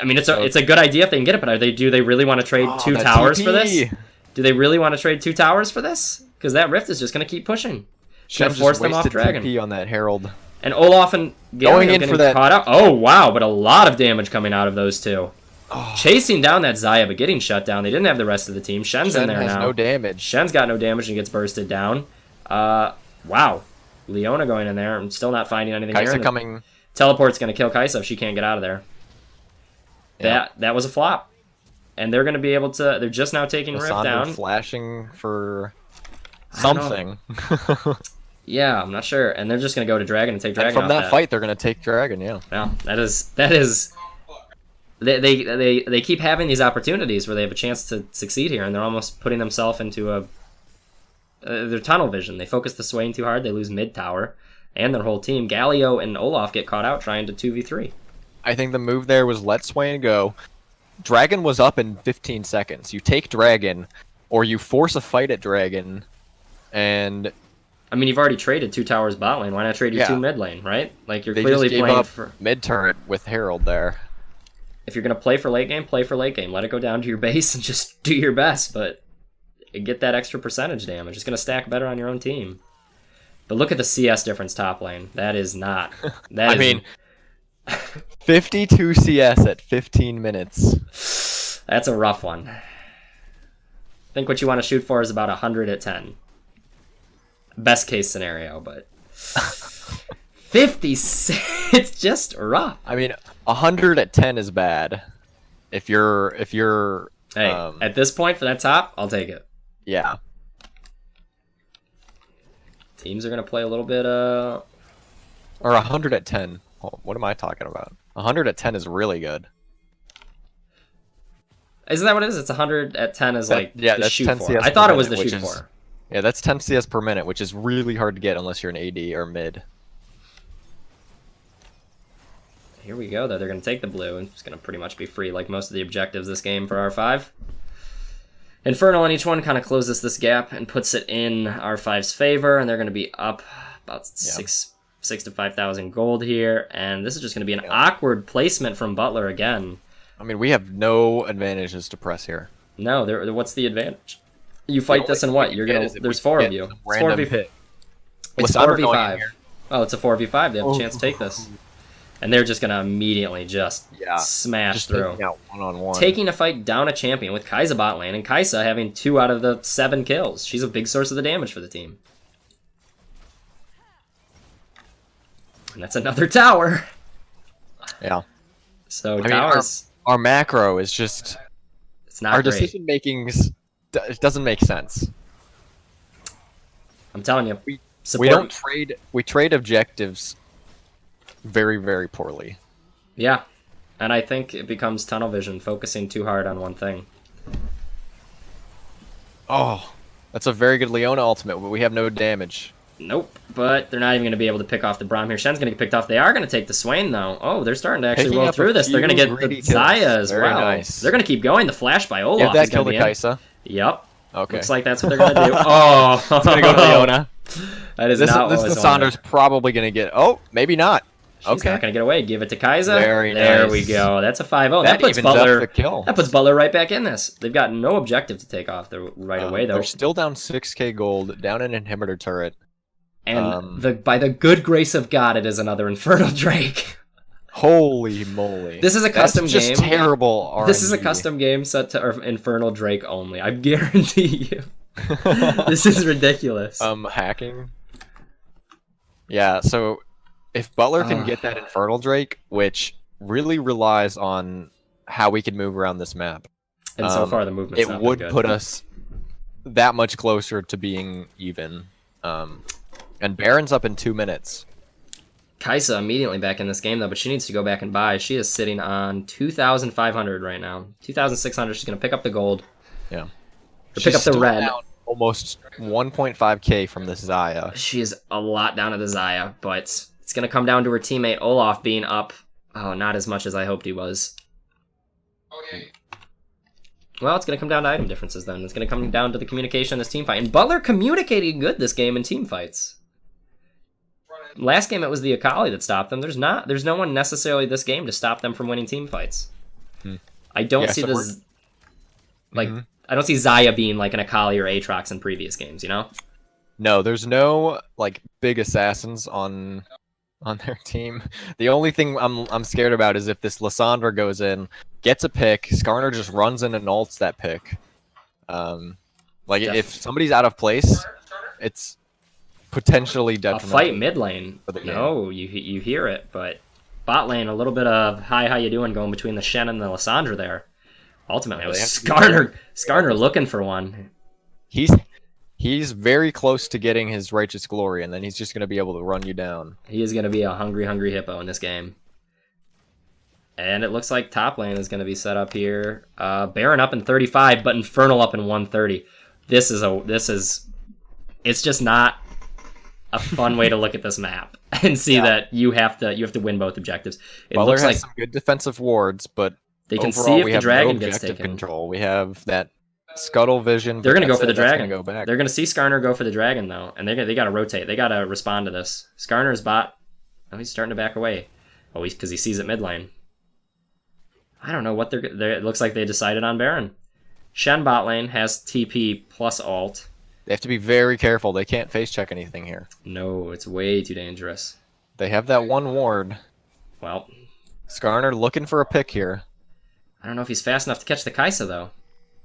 I mean, it's a good idea if they can get it. But do they really want to trade 2 towers for this? Do they really want to trade 2 towers for this? Because that Rift is just going to keep pushing. Should force them off Dragon TP on that Herald. And Olaf and Going Galio in getting for that. caught out. Oh, wow, but a lot of damage coming out of those two. Oh, Chasing down that Xayah, but getting shut down. They didn't have the rest of the team. Shen's in there has now. no damage. Shen's got no damage and gets bursted down. Wow. Leona going in there. I'm still not finding anything here. Kaisa coming. Teleport's going to kill Kaisa if she can't get out of there. Yeah. That was a flop. And they're going to be able to... They're just now taking Rift Lissandra down. flashing for something. Yeah, I'm not sure. And they're just going to go to Dragon and take Dragon And from off that fight, they're going to take Dragon, yeah. Yeah, that is... They keep having these opportunities where they have a chance to succeed here, and they're almost putting themselves into their tunnel vision. They focus the Swain too hard, they lose mid tower, and their whole team. Galio and Olaf get caught out trying to 2v3. I think the move there was let Swain go. Dragon was up in 15 seconds. You take Dragon, or you force a fight at Dragon, and... I mean, you've already traded 2 towers bot lane. Why not trade your 2 mid lane, right? Like, you're they clearly just gave playing up for... mid turret with Herald there. If you're going to play for late game, play for late game. Let it go down to your base and just do your best, but get that extra percentage damage. It's going to stack better on your own team. But look at the CS difference top lane. That is not... I mean, 52 CS at 15 minutes. That's a rough one. I think what you want to shoot for is about 100 at 10. Best case scenario, but... 56, it's just rough. I mean, 100 at 10 is bad. If you're Hey, at this point for that top, I'll take it. Yeah. Teams are gonna play a little bit or 100 at 10. Oh, what am I talking about? 100 at 10 is really good. Isn't that what it is? It's 100 at 10 is like yeah, the that's shoot 10 for. CS I thought per it was the minute, shoot for. Yeah, that's 10 CS per minute, which is really hard to get unless you're an AD or mid. Here we go, though. They're going to take the blue, and it's going to pretty much be free, like most of the objectives this game for R5. Infernal on each one kind of closes this gap and puts it in R5's favor, and they're going to be up about 6 to 5,000 gold here, and this is just going to be an awkward placement from Butler again. I mean, we have no advantages to press here. No, what's the advantage? You fight this and what? You're gonna. There's 4 of you. It's 4v5. It's 4v5. Oh, it's a 4v5. They have a chance to take this. And they're just going to immediately just smash through. Taking out one-on-one. Taking a fight down a champion with Kaisa bot lane, and Kaisa having 2 out of the 7 kills. She's a big source of the damage for the team. And that's another tower. Yeah. So I towers... mean, our macro is just... It's not our great. decision-making it doesn't make sense. I'm telling you. We don't trade... We trade objectives... very, very poorly. Yeah, and I think it becomes tunnel vision, focusing too hard on one thing. Oh, that's a very good Leona ultimate, but we have no damage. Nope, but they're not even going to be able to pick off the Braum here. Shen's going to get picked off. They are going to take the Swain, though. Oh, they're starting to actually roll through this. They're going to get the Xayah as well. Nice. They're going to keep going. The flash by Olaf. Yeah, that killed the Kaisa. Yep. Okay. Looks like that's what they're going to do. Oh, it's going to go to Leona. That is not what this Lissandra's probably going to get... Oh, maybe not. She's not going to get away. Give it to Kaisa. Very there nice. we go. That's a 5-0. That puts evens up Butler. the kill. That puts Butler right back in this. They've got no objective to take off right away, though. They're still down 6k gold, down an inhibitor turret. And by the good grace of God, it is another Infernal Drake. Holy moly! This is a custom That's just game. Terrible. RNG. This is a custom game set to Infernal Drake only. I guarantee you. This is ridiculous. Hacking. Yeah. So if Butler can get that Infernal Drake, which really relies on how we can move around this map, and so far the movement's not would been good. put us that much closer to being even. And Barren's up in 2 minutes. Kaisa immediately back in this game, though, but she needs to go back and buy. She is sitting on 2,500 right now. 2,600. She's going to pick up the gold. Yeah. Or pick up the red. Down almost 1.5k from this Xayah. She is a lot down to the Xayah, but it's going to come down to her teammate Olaf being up. Oh, not as much as I hoped he was. Okay. Well, it's going to come down to item differences then. It's going to come down to the communication in this team fight. And Butler communicating good this game in team fights. Last game it was the Akali that stopped them. There's no one necessarily this game to stop them from winning team fights. I don't see this I don't see Xayah being like an Akali or Aatrox in previous games, you know? No, there's no like big assassins on on their team. The only thing I'm scared about is if this Lissandra goes in, gets a pick, Skarner just runs in and ults that pick. Like if somebody's out of place, it's potentially detrimental. A fight mid lane. No, you hear it, but bot lane, a little bit of hi, how you doing going between the Shen and the Lissandra there. Ultimately, it was Skarner looking for one. He's very close to getting his righteous glory, and then he's just going to be able to run you down. He is going to be a hungry hippo in this game. And it looks like top lane is going to be set up here. Barren up in 35, but Infernal up in 130. It's just not a fun way to look at this map and see that you have to win both objectives. It Butler looks has like some good defensive wards, but they can overall, see if we the have dragon no gets objective taken. control. We have that scuttle vision. They're going to go for the dragon. Go back. They're going to see Skarner go for the dragon, though, and they got to rotate. They got to respond to this. Skarner's bot. Oh, he's starting to back away. Oh, because he sees it mid lane. I don't know what they're. It looks like they decided on Barren. Shen bot lane has TP plus ult. They have to be very careful. They can't face check anything here. No, it's way too dangerous. They have that one ward. Well, Skarner looking for a pick here. I don't know if he's fast enough to catch the Kaisa, though.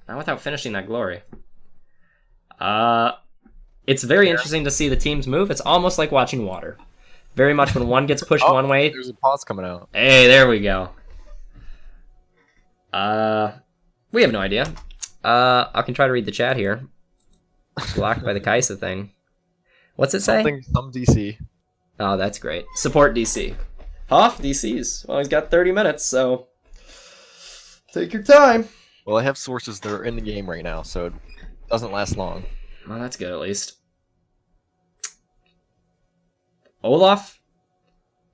Not without finishing that glory. It's very interesting to see the teams move. It's almost like watching water. Very much when one gets pushed one way. There's a pause coming out. Hey, there we go. We have no idea. I can try to read the chat here. Blocked by the Kaisa thing. What's it say? Some DC. Oh, that's great. Support DC. Hoff DCs. Well, he's got 30 minutes, so take your time. Well, I have sources that are in the game right now, so it doesn't last long. Well, that's good at least. Olaf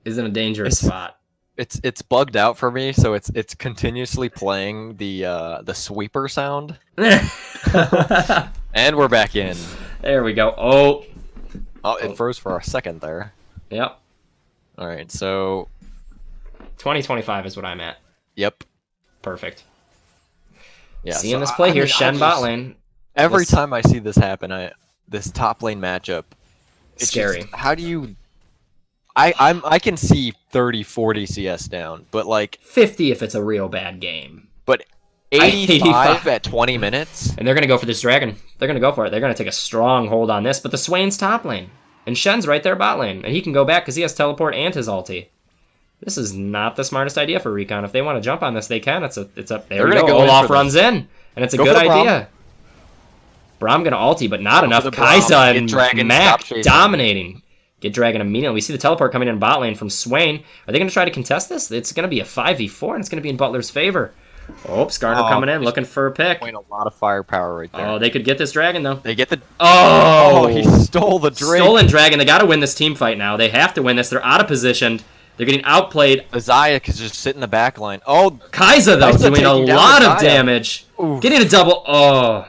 is in a dangerous spot. It's bugged out for me, so it's continuously playing the sweeper sound. And we're back in. There we go. Oh, it froze for a second there. Yep. All right, so 2025 is what I'm at. Yep. Perfect. Yeah. Seeing this play here, Shen bot lane. Every time I see this happen, this top lane matchup, it's scary. Just, how do you? I can see 30, 40 CS down, but like 50 if it's a real bad game. But 85 at 20 minutes, and they're gonna go for this dragon. They're gonna go for it. They're gonna take a strong hold on this. But the Swain's top lane, and Shen's right there bot lane, and he can go back because he has teleport and his ulti. This is not the smartest idea for Recon. If they want to jump on this, they can. It's up. There we go. Olaf runs in, and it's a good idea. Braum gonna ulti, but not enough. Kaisa and Mac dominating. Get Dragon immediately. We see the teleport coming in bot lane from Swain. Are they going to try to contest this? It's going to be a 5v4, and it's going to be in Butler's favor. Oh, Skarner coming in, looking for a pick. A lot of firepower right there. Oh, they could get this dragon, though. They get the... Oh! He stole the drink. Stolen dragon. They got to win this team fight now. They have to win this. They're out of position. They're getting outplayed. Zayak is just sitting in the back line. Oh, Kaisa, though, doing a lot of damage. Oof. Getting a double... Oh...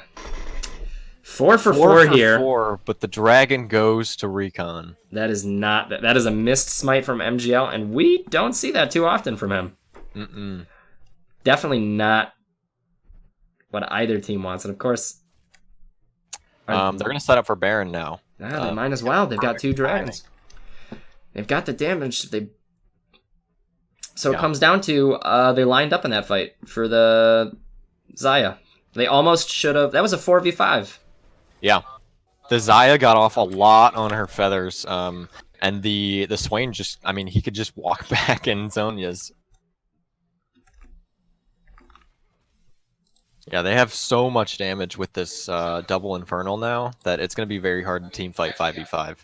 4 for 4 here. 4, but the dragon goes to Recon. That is not... That is a missed smite from MGL, and we don't see that too often from him. Mm-mm. Definitely not what either team wants, and of course... They're going to set up for Barren now. They might as well. They've got 2 dragons. They've got the damage. So it comes down to they lined up in that fight for the Xayah. They almost should have... That was a 4v5. Yeah. The Xayah got off a lot on her feathers, and the Swain just... I mean, he could just walk back in Zhonya's. Yeah, they have so much damage with this double Infernal now that it's going to be very hard to team fight 5v5.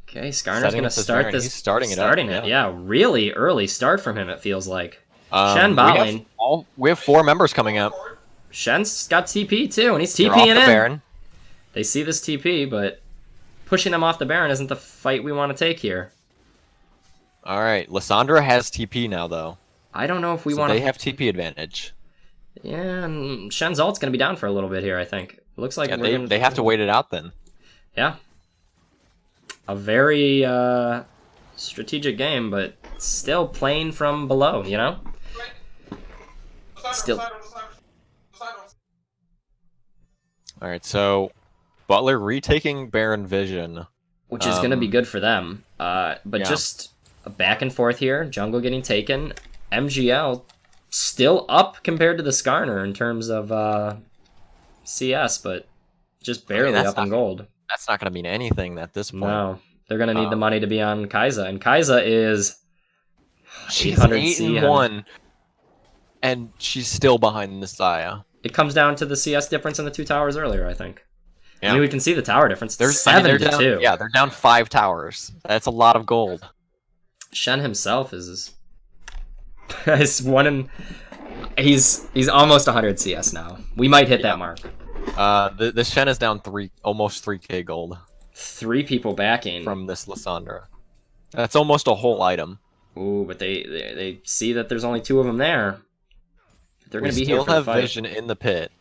Okay, Skarner's going to start this. He's starting it. Yeah, really early start from him, it feels like. Shen bot lane. We have 4 members coming up. Shen's got TP too, and he's TPing in. Barren. They see this TP, but pushing him off the Barren isn't the fight we want to take here. Alright, Lissandra has TP now, though. I don't know if we want to... They have TP advantage. Yeah, and Shen's ult's going to be down for a little bit here, I think. It looks like they have to wait it out, then. Yeah. A very strategic game, but still playing from below, you know? Still. Alright, so Butler retaking Barren Vision. Which is going to be good for them. But just a back and forth here. Jungle getting taken. MGL still up compared to the Skarner in terms of CS, but just barely up in gold. That's not going to mean anything at this point. No. They're going to need the money to be on Kai'Sa. And Kai'Sa is... She's 8-1. And she's still behind the Xayah. It comes down to the CS difference in the 2 towers earlier, I think. Yeah. I mean, we can see the tower difference. They're 7-2. Yeah, they're down 5 towers. That's a lot of gold. Shen himself is he's almost 100 CS now. We might hit that mark. The Shen is down almost 3k gold. 3 people backing from this Lissandra. That's almost a whole item. Ooh, but they see that there's only 2 of them there. They're going to be here for the fight. Still have Vision in the pit.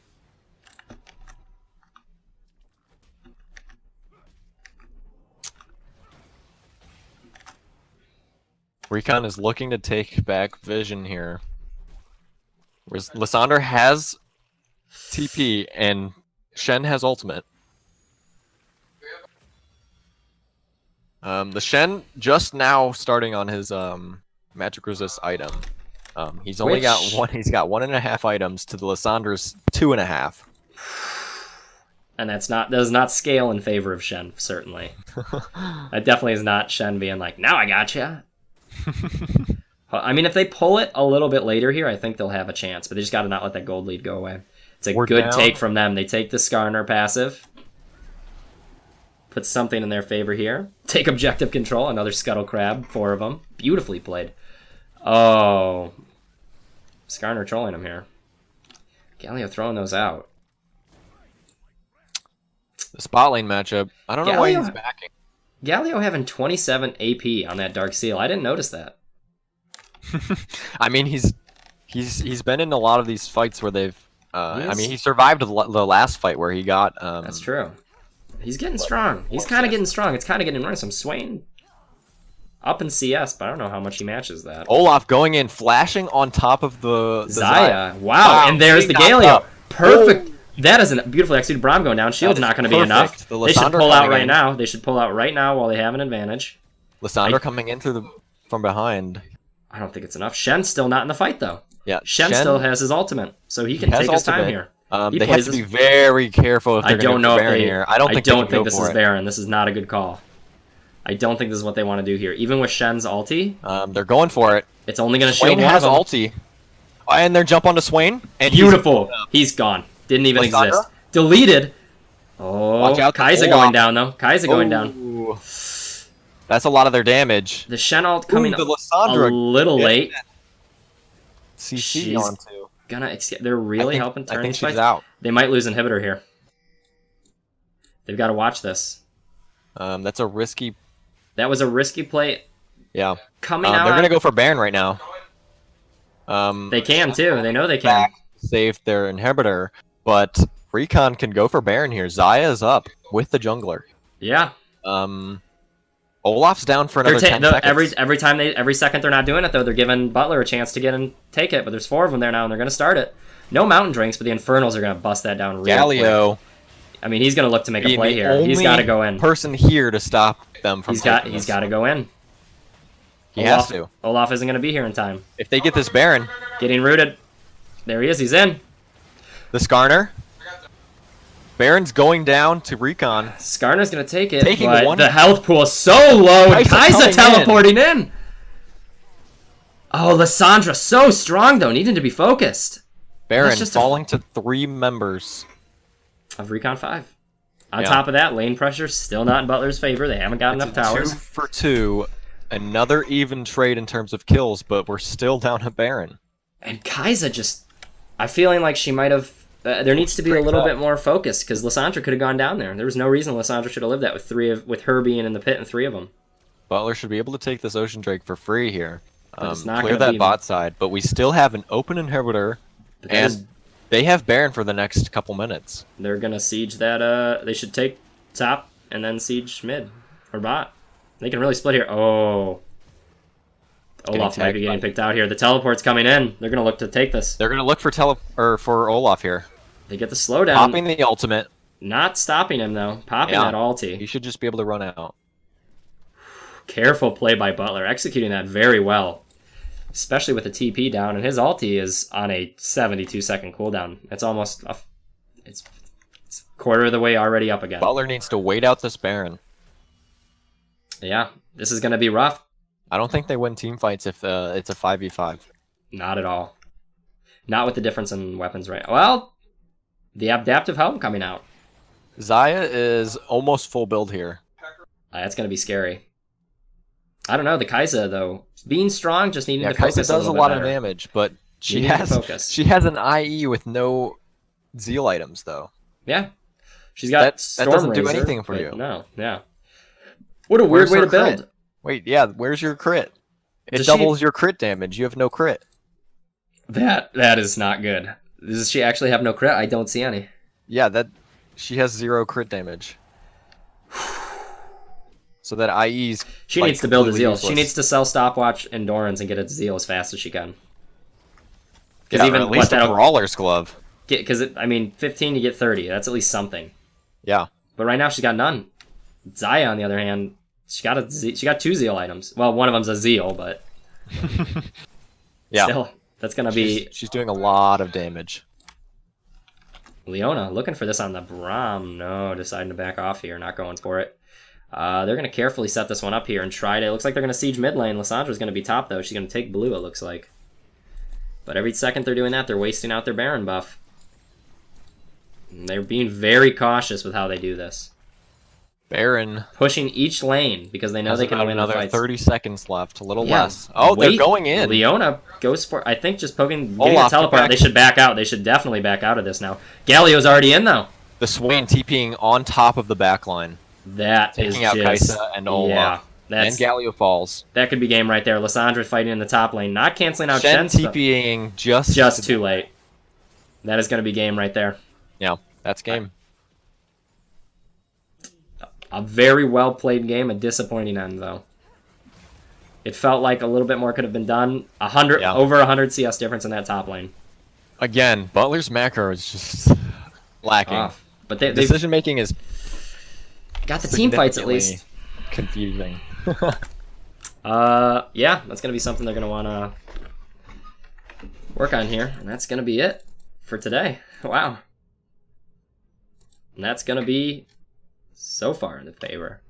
Recon is looking to take back Vision here. Whereas Lissandra has TP and Shen has ultimate. The Shen just now starting on his magic resist item. He's only got one. He's got 1.5 items to the Lissandra's 2.5. And that does not scale in favor of Shen, certainly. That definitely is not Shen being like, now I gotcha. I mean, if they pull it a little bit later here, I think they'll have a chance. But they just got to not let that gold lead go away. It's a good take from them. They take the Skarner passive. Put something in their favor here. Take objective control. Another Scuttle Crab. 4 of them. Beautifully played. Oh. Skarner trolling him here. Galio throwing those out. The spot lane matchup. I don't know why he's backing. Galio having 27 AP on that Dark Seal. I didn't notice that. I mean, he's been in a lot of these fights where they've. I mean, he survived the last fight where he got. That's true. He's getting strong. He's kind of getting strong. It's kind of getting nice. I'm swaying up in CS, but I don't know how much he matches that. Olaf going in, flashing on top of the Xayah. Wow, and there's the Galio. Perfect. That is a beautifully executed Braum going down. Shield's not going to be enough. They should pull out right now. They should pull out right now while they have an advantage. Lissandra coming in from behind. I don't think it's enough. Shen's still not in the fight, though. Yeah, Shen still has his ultimate, so he can take his time here. They have to be very careful if they're going to go for Barren here. I don't think this is Barren. This is not a good call. I don't think this is what they want to do here. Even with Shen's ulti, they're going for it. It's only going to shield one of them. Ulti. And they're jump onto Swain. And beautiful. He's gone. Didn't even exist. Deleted. Oh, Kai'Sa going down, though. Kai'Sa going down. That's a lot of their damage. The Shen ult coming a little late. CC onto. They're really helping turn these fights. Out. They might lose inhibitor here. They've got to watch this. That's a risky. That was a risky play. Yeah. Coming out. They're gonna go for Barren right now. They can too. They know they can. Save their inhibitor, but Recon can go for Barren here. Xayah is up with the jungler. Yeah. Olaf's down for another 10 seconds. Every second they're not doing it though, they're giving Butler a chance to get and take it. But there's 4 of them there now, and they're gonna start it. No mountain drinks, but the Infernals are gonna bust that down real Galio. quick. I mean, he's gonna look to make a play here. He's got to go in. Person here to stop them from. He's got to go in. He has to. Olaf isn't gonna be here in time. If they get this Barren, getting rooted. There he is. He's in. The Skarner. Barren's going down to Recon. Skarner's going to take it, but the health pool is so low, and Kai'Sa teleporting in. Oh, Lissandra, so strong, though, needing to be focused. Barren falling to 3 members. Of Recon 5. On top of that, lane pressure still not in Butler's favor. They haven't got enough towers. 2 for 2. Another even trade in terms of kills, but we're still down at Barren. And Kai'Sa just... I'm feeling like she might have... there needs to be a little bit more focus, because Lissandra could have gone down there. There was no reason Lissandra should have lived that with her being in the pit and 3 of them. Butler should be able to take this Ocean Drake for free here. Clear that bot side, but we still have an open inhibitor, and they have Barren for the next couple minutes. They're going to siege that... they should take top and then siege mid, or bot. They can really split here. Oh... Olaf might be getting picked out here. The teleport's coming in. They're going to look to take this. They're going to look for Olaf here. They get the slowdown. Popping the ultimate. Not stopping him, though. Popping Yeah. that ulti. He should just be able to run out. Careful play by Butler, executing that very well. Especially with the TP down, and his ulti is on a 72-second cooldown. It's almost it's a quarter of the way already up again. Butler needs to wait out this Barren. Yeah, this is going to be rough. I don't think they win team fights if it's a 5v5. Not at all. Not with the difference in weapons right now. Well, the adaptive helm coming out. Xayah is almost full build here. That's going to be scary. I don't know, the Kai'Sa, though, being strong, just needing to focus Kai'Sa does a lot of better. damage, but she Needing to has focus. she has an IE with no Zeal items, though. Yeah. She's got That Storm doesn't do Razor, anything for but you. No, yeah. What a Where's weird way to her build. crit? Wait, yeah, where's your crit? It Does she- doubles your crit damage. You have no crit. That is not good. Does she actually have no crit? I don't see any. Yeah, she has 0 crit damage. So that IE's She needs to build a Zeal. She needs to sell Stopwatch Endurance and get a Zeal as fast as she can. Because even at least a Brawler's Glove. Because, 15 you get 30. That's at least something. Yeah. But right now she's got none. Xayah, on the other hand, she got 2 Zeal items. Well, one of them's a Zeal, but Yeah. still, that's going to be... She's doing a lot of damage. Leona looking for this on the Braum. No, deciding to back off here, not going for it. They're going to carefully set this one up here and try to... It looks like they're going to siege mid lane. Lissandra's going to be top, though. She's going to take blue, it looks like. But every second they're doing that, they're wasting out their Barren buff. And they're being very cautious with how they do this. Barren Pushing each lane because they know they can win another the fights. 30 seconds left, a little Yeah. less. Oh, Wait, they're going in. Leona goes for... I think just poking... Getting Olaf, a teleport. back. They should back out. They should definitely back out of this now. Galio's already in, though. The Swain TPing on top of the backline. That is Taking out just... Kai'Sa and Olaf. Yeah. And That's, Galio falls. that could be game right there. Lissandra fighting in the top lane. Not canceling out Shen Shen's stuff. TPing just Too late. That is going to be game right there. Yeah, that's game. A very well played game. A disappointing end, though. It felt like a little bit more could have been done. Over 100 CS difference in that top lane. Again, Butler's macro is just lacking. Off. But they've Decision making is got the team fights at significantly least. confusing. Yeah, that's going to be something they're going to want to work on here. And that's going to be it for today. Wow. And that's going to be so far in the favor.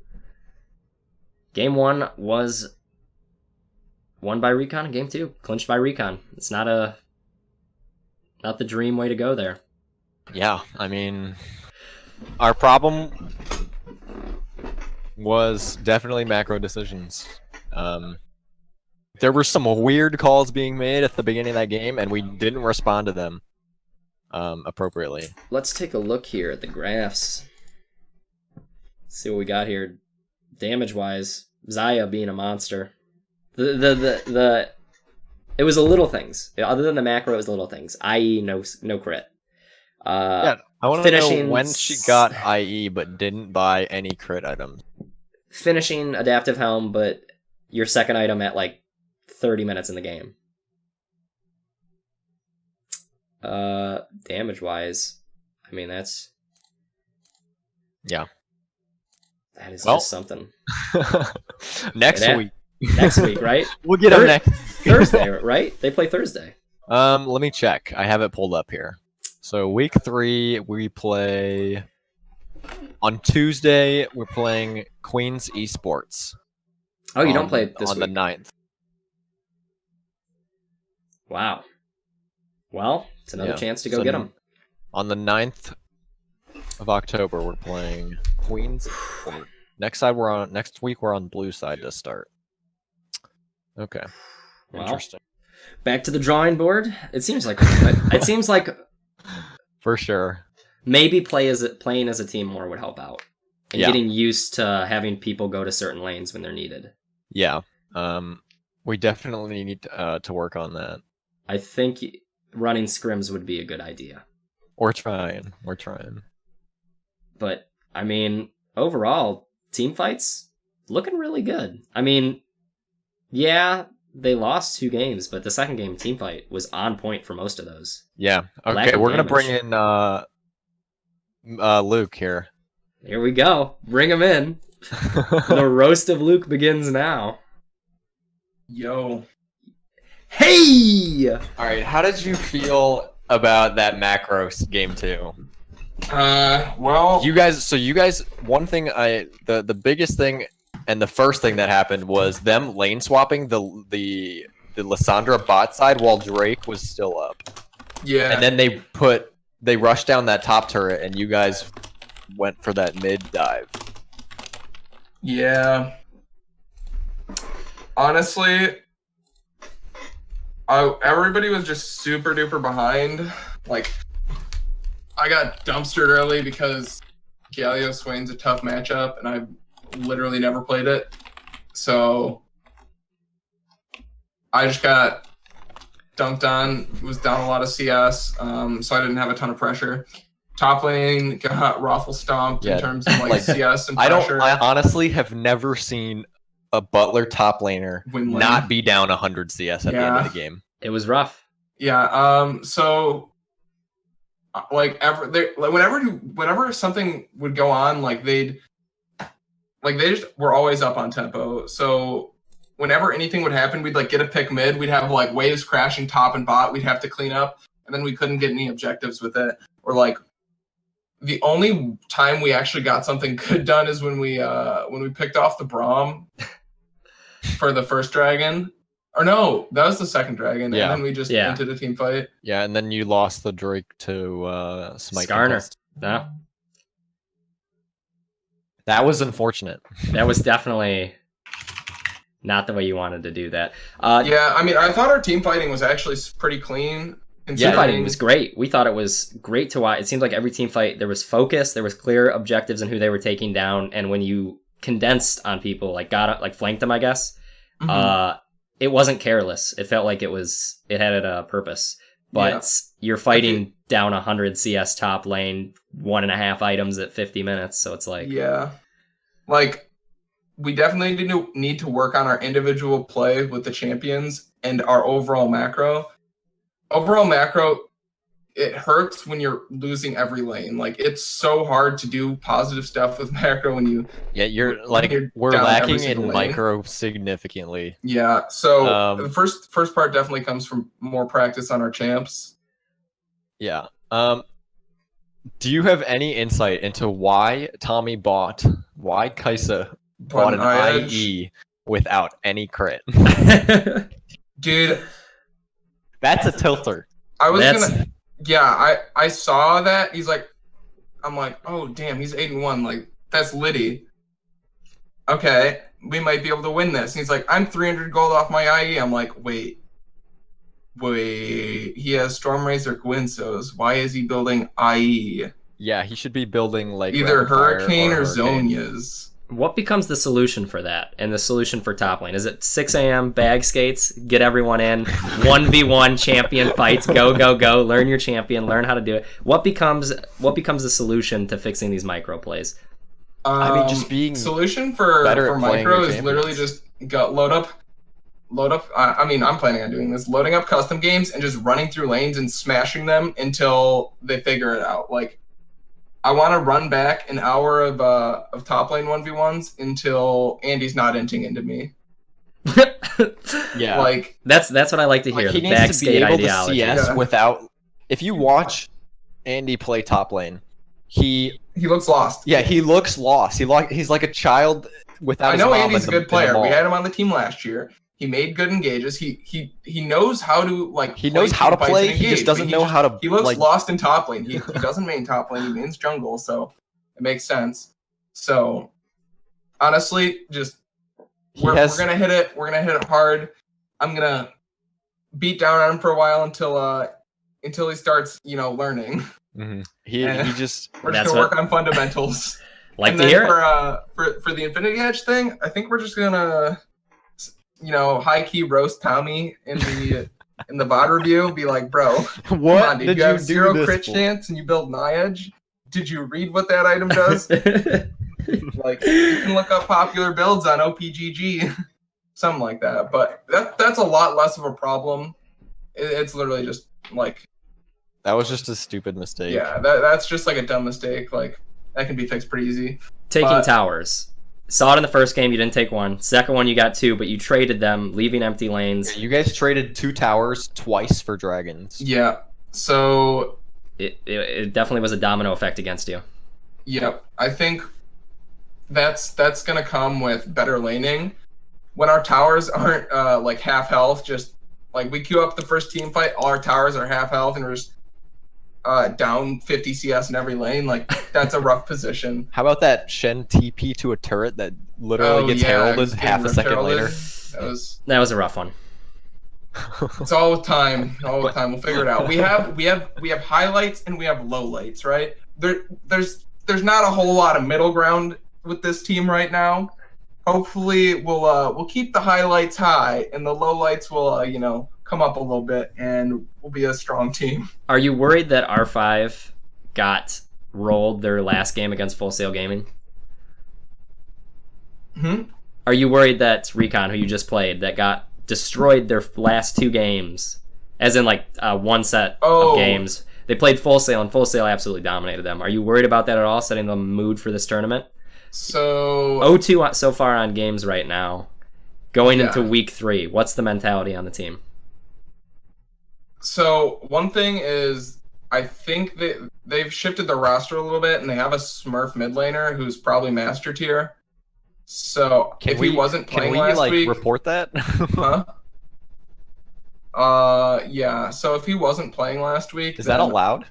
Game 1 was won by Recon, and Game 2 clinched by Recon. It's not the dream way to go there. Yeah, I mean, our problem was definitely macro decisions. There were some weird calls being made at the beginning of that game, and we didn't respond to them appropriately. Let's take a look here at the graphs. See what we got here. Damage-wise, Xayah being a monster. It was the little things. Other than the macro, it was little things. I.e., no crit. Yeah, I want to know finishing when she got IE but didn't buy any crit items. Finishing Adaptive Helm, but your second item at like 30 minutes in the game. Damage-wise, I mean, that's... Yeah. That is Well, just something. Next week. Next week, right? We'll get them next. Thursday, right? They play Thursday. Let me check. I have it pulled up here. So week 3, we play... On Tuesday, we're playing Queens Esports. Oh, you don't play this on week? the 9th. Wow. Well, it's another chance to go get them. On the 9th of October, we're playing Queens. Next week we're on blue side to start. Okay. Well, Interesting. Back to the drawing board. It seems like For sure. maybe playing as a team more would help out. And Yeah. getting used to having people go to certain lanes when they're needed. Yeah. We definitely need to work on that. I think running scrims would be a good idea. We're trying. But, I mean, overall, team fights looking really good. I mean, yeah, they lost 2 games, but the second game team fight was on point for most of those. Yeah. Lack Okay, of we're gonna damage. bring in Luke here. Here we go. Bring him in. The roast of Luke begins now. Yo. Hey! All right, how did you feel about that macro game 2? Well, You guys, one thing the biggest thing and the first thing that happened was them lane swapping the Lissandra bot side while Drake was still up. yeah. And then they rushed down that top turret and you guys went for that mid dive. Yeah. Honestly, everybody was just super duper behind. Like, I got dumpstered early because Galio Swain's a tough matchup, and I've literally never played it. So I just got dunked on, was down a lot of CS, so I didn't have a ton of pressure. Top lane got raffle stomped in terms of like CS and pressure. I honestly have never seen a Butler top laner Win lane. not be down 100 CS at the end of the game. It was rough. Yeah. So, like, whenever something would go on, they just were always up on tempo. So whenever anything would happen, we'd like get a pick mid. We'd have like waves crashing top and bot. We'd have to clean up, and then we couldn't get any objectives with it. Or like the only time we actually got something good done is when we picked off the Braum for the first dragon. Or no, that was the second dragon, Yeah. and then we just entered a team fight. Yeah, and then you lost the Drake to Smite. Skarner. Contest. No, That was unfortunate. that was definitely not the way you wanted to do that. Yeah, I mean, I thought our team fighting was actually pretty clean. Team fighting was great. We thought it was great to watch. It seemed like every team fight, there was focus, there was clear objectives in who they were taking down, and when you condensed on people, flanked them, I guess, it wasn't careless. It felt like it had a purpose. But you're fighting down 100 CS top lane, 1.5 items at 50 minutes, so it's like... Yeah. Like, we definitely need to work on our individual play with the champions and our overall macro. Overall macro, it hurts when you're losing every lane. Like, it's so hard to do positive stuff with macro when you... Yeah, we're down lacking every single in lane. micro significantly. Yeah, so the first part definitely comes from more practice on our champs. Yeah. Do you have any insight into why Kaisa bought an IE without any crit? Dude, That's a tilter. I saw that. I'm like, oh damn, he's 8-1. Like, that's litty. Okay, we might be able to win this. And he's like, I'm 300 gold off my IE. I'm like, wait. He has Stormrazor Gwynsos. Why is he building IE? Yeah, he should be building like Either Rapid Fire Hurricane or Hurricane. Zonias. What becomes the solution for that and the solution for top lane? Is it 6 a.m. bag skates, get everyone in, 1v1 champion fights, go, learn your champion, learn how to do it? What becomes the solution to fixing these micro plays? I mean, just being solution for micro is literally just load up. I mean, I'm planning on doing this. Loading up custom games and just running through lanes and smashing them until they figure it out. Like, I want to run back an hour of top lane 1v1s until Andy's not inting into me. Yeah, Like, that's what I like to hear. Like, he the needs bag to be skate able ideology. to CS Yeah. without. If you watch Andy play top lane, he looks lost. looks lost. He's like a child without. I know his mom Andy's in a the- good player. in the We mall. had him on the team last year. He made good engages. He knows how to He knows how to fights play. and He engage, just doesn't but know how to. He looks like, lost in top lane. He doesn't main top lane. He mains jungle, so it makes sense. So honestly, just we're gonna hit it. We're gonna hit it hard. I'm gonna beat down on him for a while until he starts, learning. Mhm. And He just. We're That's just gonna what- work on fundamentals. Like And to then hear it. for the Infinity Edge thing, I think we're just gonna, high key roast Tommy in the VOD review. Be like, bro, come What on, dude, did you have do 0 this crit for? chance and you build Edge. Did you read what that item does? Like, you can look up popular builds on OPGG, something like that. But that's a lot less of a problem. It's literally just like That was just a stupid mistake. Yeah, that's just like a dumb mistake. Like that can be fixed pretty easy. Taking towers. Saw it in the first game, you didn't take one. Second one, you got two, but you traded them, leaving empty lanes. Yeah, you guys traded 2 towers twice for dragons. Yeah. So It definitely was a domino effect against you. Yep, I think that's gonna come with better laning. When our towers aren't like half health, just like we queue up the first team fight, all our towers are half health, and we're just down 50 CS in every lane. Like that's a rough position. How about that Shen TP to a turret that literally gets heralded half a second later? That was a rough one. It's all with time. All with time. We'll figure it out. We have highlights and we have lowlights, right? There's not a whole lot of middle ground with this team right now. Hopefully we'll keep the highlights high and the lowlights will come up a little bit and we'll be a strong team. Are you worried that R5 got rolled their last game against Full Sail Gaming? Are you worried that Recon, who you just played, that got destroyed their last 2 games, as in like one set of games? They played Full Sail and Full Sail absolutely dominated them. Are you worried about that at all, setting the mood for this tournament? So 0-2 so far on games right now. Going into week 3, what's the mentality on the team? So one thing is, I think they've shifted their roster a little bit, and they have a Smurf mid laner who's probably master tier. So if he wasn't playing last week, report that? Huh? Yeah. So if he wasn't playing last week, is that allowed?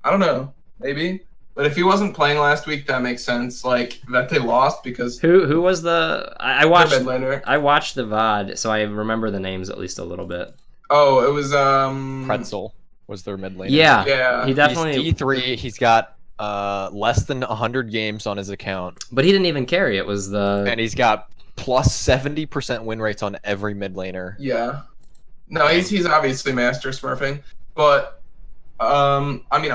I don't know. Maybe. But if he wasn't playing last week, that makes sense. Like that they lost because who was the I watched mid laner. I watched the VOD, so I remember the names at least a little bit. Oh, it was Pretzel was their mid laner. Yeah. He definitely He's D3. He's got less than 100 games on his account. But he didn't even carry. It was and he's got plus 70% win rates on every mid laner. Yeah. No, he's obviously master smurfing, but I mean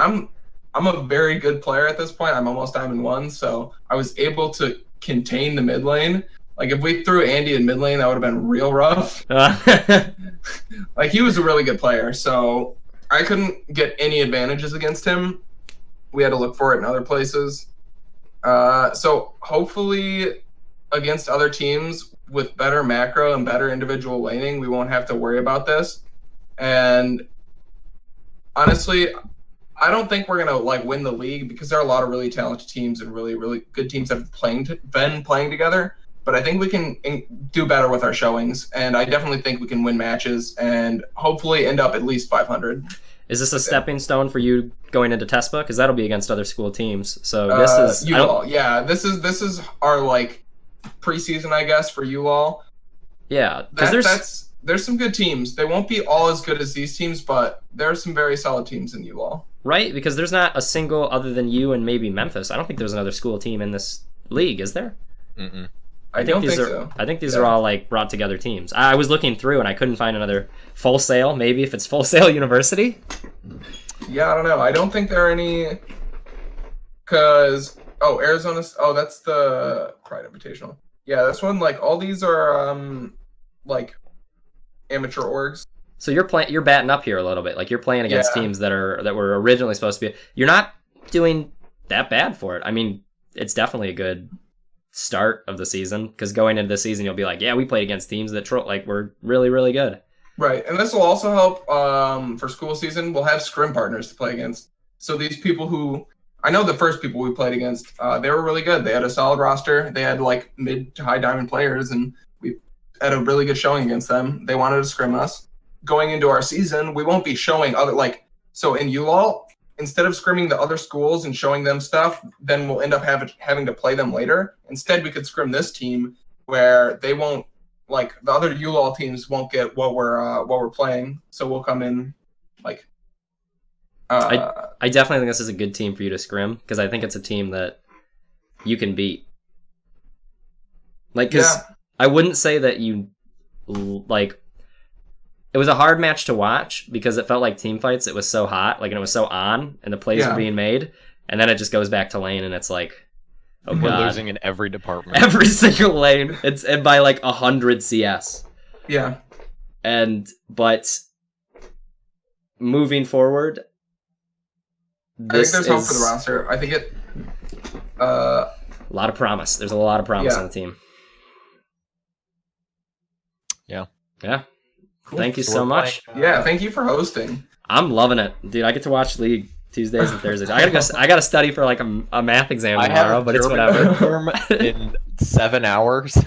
I'm a very good player at this point. I'm almost Diamond 1, so I was able to contain the mid lane. Like if we threw Andy in mid lane, that would have been real rough. Like he was a really good player, so I couldn't get any advantages against him. We had to look for it in other places. So hopefully against other teams with better macro and better individual laning, we won't have to worry about this. And honestly, I don't think we're gonna like win the league because there are a lot of really talented teams and really, really good teams that have been playing together. But I think we can do better with our showings, and I definitely think we can win matches and hopefully end up at least 500. Is this a stepping stone for you going into TESPA? Because that'll be against other school teams. So this is ULAL. Yeah, this is our like preseason, I guess, for ULAL. Yeah, because there's some good teams. They won't be all as good as these teams, but there are some very solid teams in ULAL. Right, because there's not a single other than you and maybe Memphis. I don't think there's another school team in this league, is there? Mm-mm. I don't think so. I think these are all like brought together teams. I was looking through and I couldn't find another Full Sail. Maybe if it's Full Sail University. Yeah, I don't know. I don't think there are any. Cause Arizona. Oh, that's the Pride Invitational. Yeah, this one. Like all these are like amateur orgs. So you're batting up here a little bit. Like you're playing against teams that were originally supposed to be. You're not doing that bad for it. I mean, it's definitely a good start of the season because going into the season you'll be like, yeah, we played against teams that were really, really good. Right, and this will also help for school season. We'll have scrim partners to play against. So these people who I know the first people we played against, they were really good. They had a solid roster. They had like mid to high diamond players, and we had a really good showing against them. They wanted to scrim us. Going into our season, we won't be showing other so in ULAL, instead of scrimming the other schools and showing them stuff, then we'll end up having to play them later. Instead, we could scrim this team where they won't the other ULAL teams won't get what we're playing. So we'll come in like. I definitely think this is a good team for you to scrim because I think it's a team that you can beat. I wouldn't say that you like. It was a hard match to watch because it felt like team fights. It was so hot, and it was so on, and the plays were being made, and then it just goes back to lane, and it's like, oh we're god, losing in every department, every single lane. It's by like 100 CS. Yeah, but moving forward, this there's hope is for the roster. I think it. a lot of promise. There's a lot of promise Yeah. on the team. Yeah. Yeah. Cool. Thank you So so we're much. playing, Yeah, thank you for hosting. I'm loving it, dude. I get to watch League Tuesdays and Thursdays. I gotta study for like a math exam I tomorrow, have but it's German whatever. midterm in 7 hours.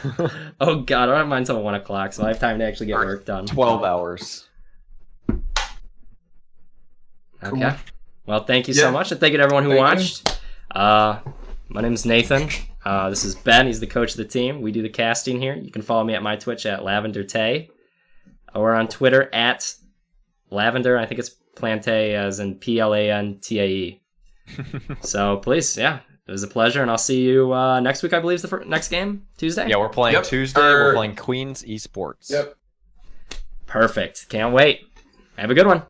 Oh god, I don't have mine until 1 o'clock, so I have time to actually get work done. 12 hours. Okay. Well, thank you so Yeah. much, and thank you to everyone who Thank you. watched. My name is Nathan. This is Ben. He's the coach of the team. We do the casting here. You can follow me at my Twitch at LavenderTay, or on Twitter at Lavender. I think it's Plante as in Plantae. So please, yeah, it was a pleasure, and I'll see you next week. I believe is the next game, Tuesday. Yeah, we're playing Yep. Tuesday. We're playing Queens Esports. Yep. Perfect. Can't wait. Have a good one.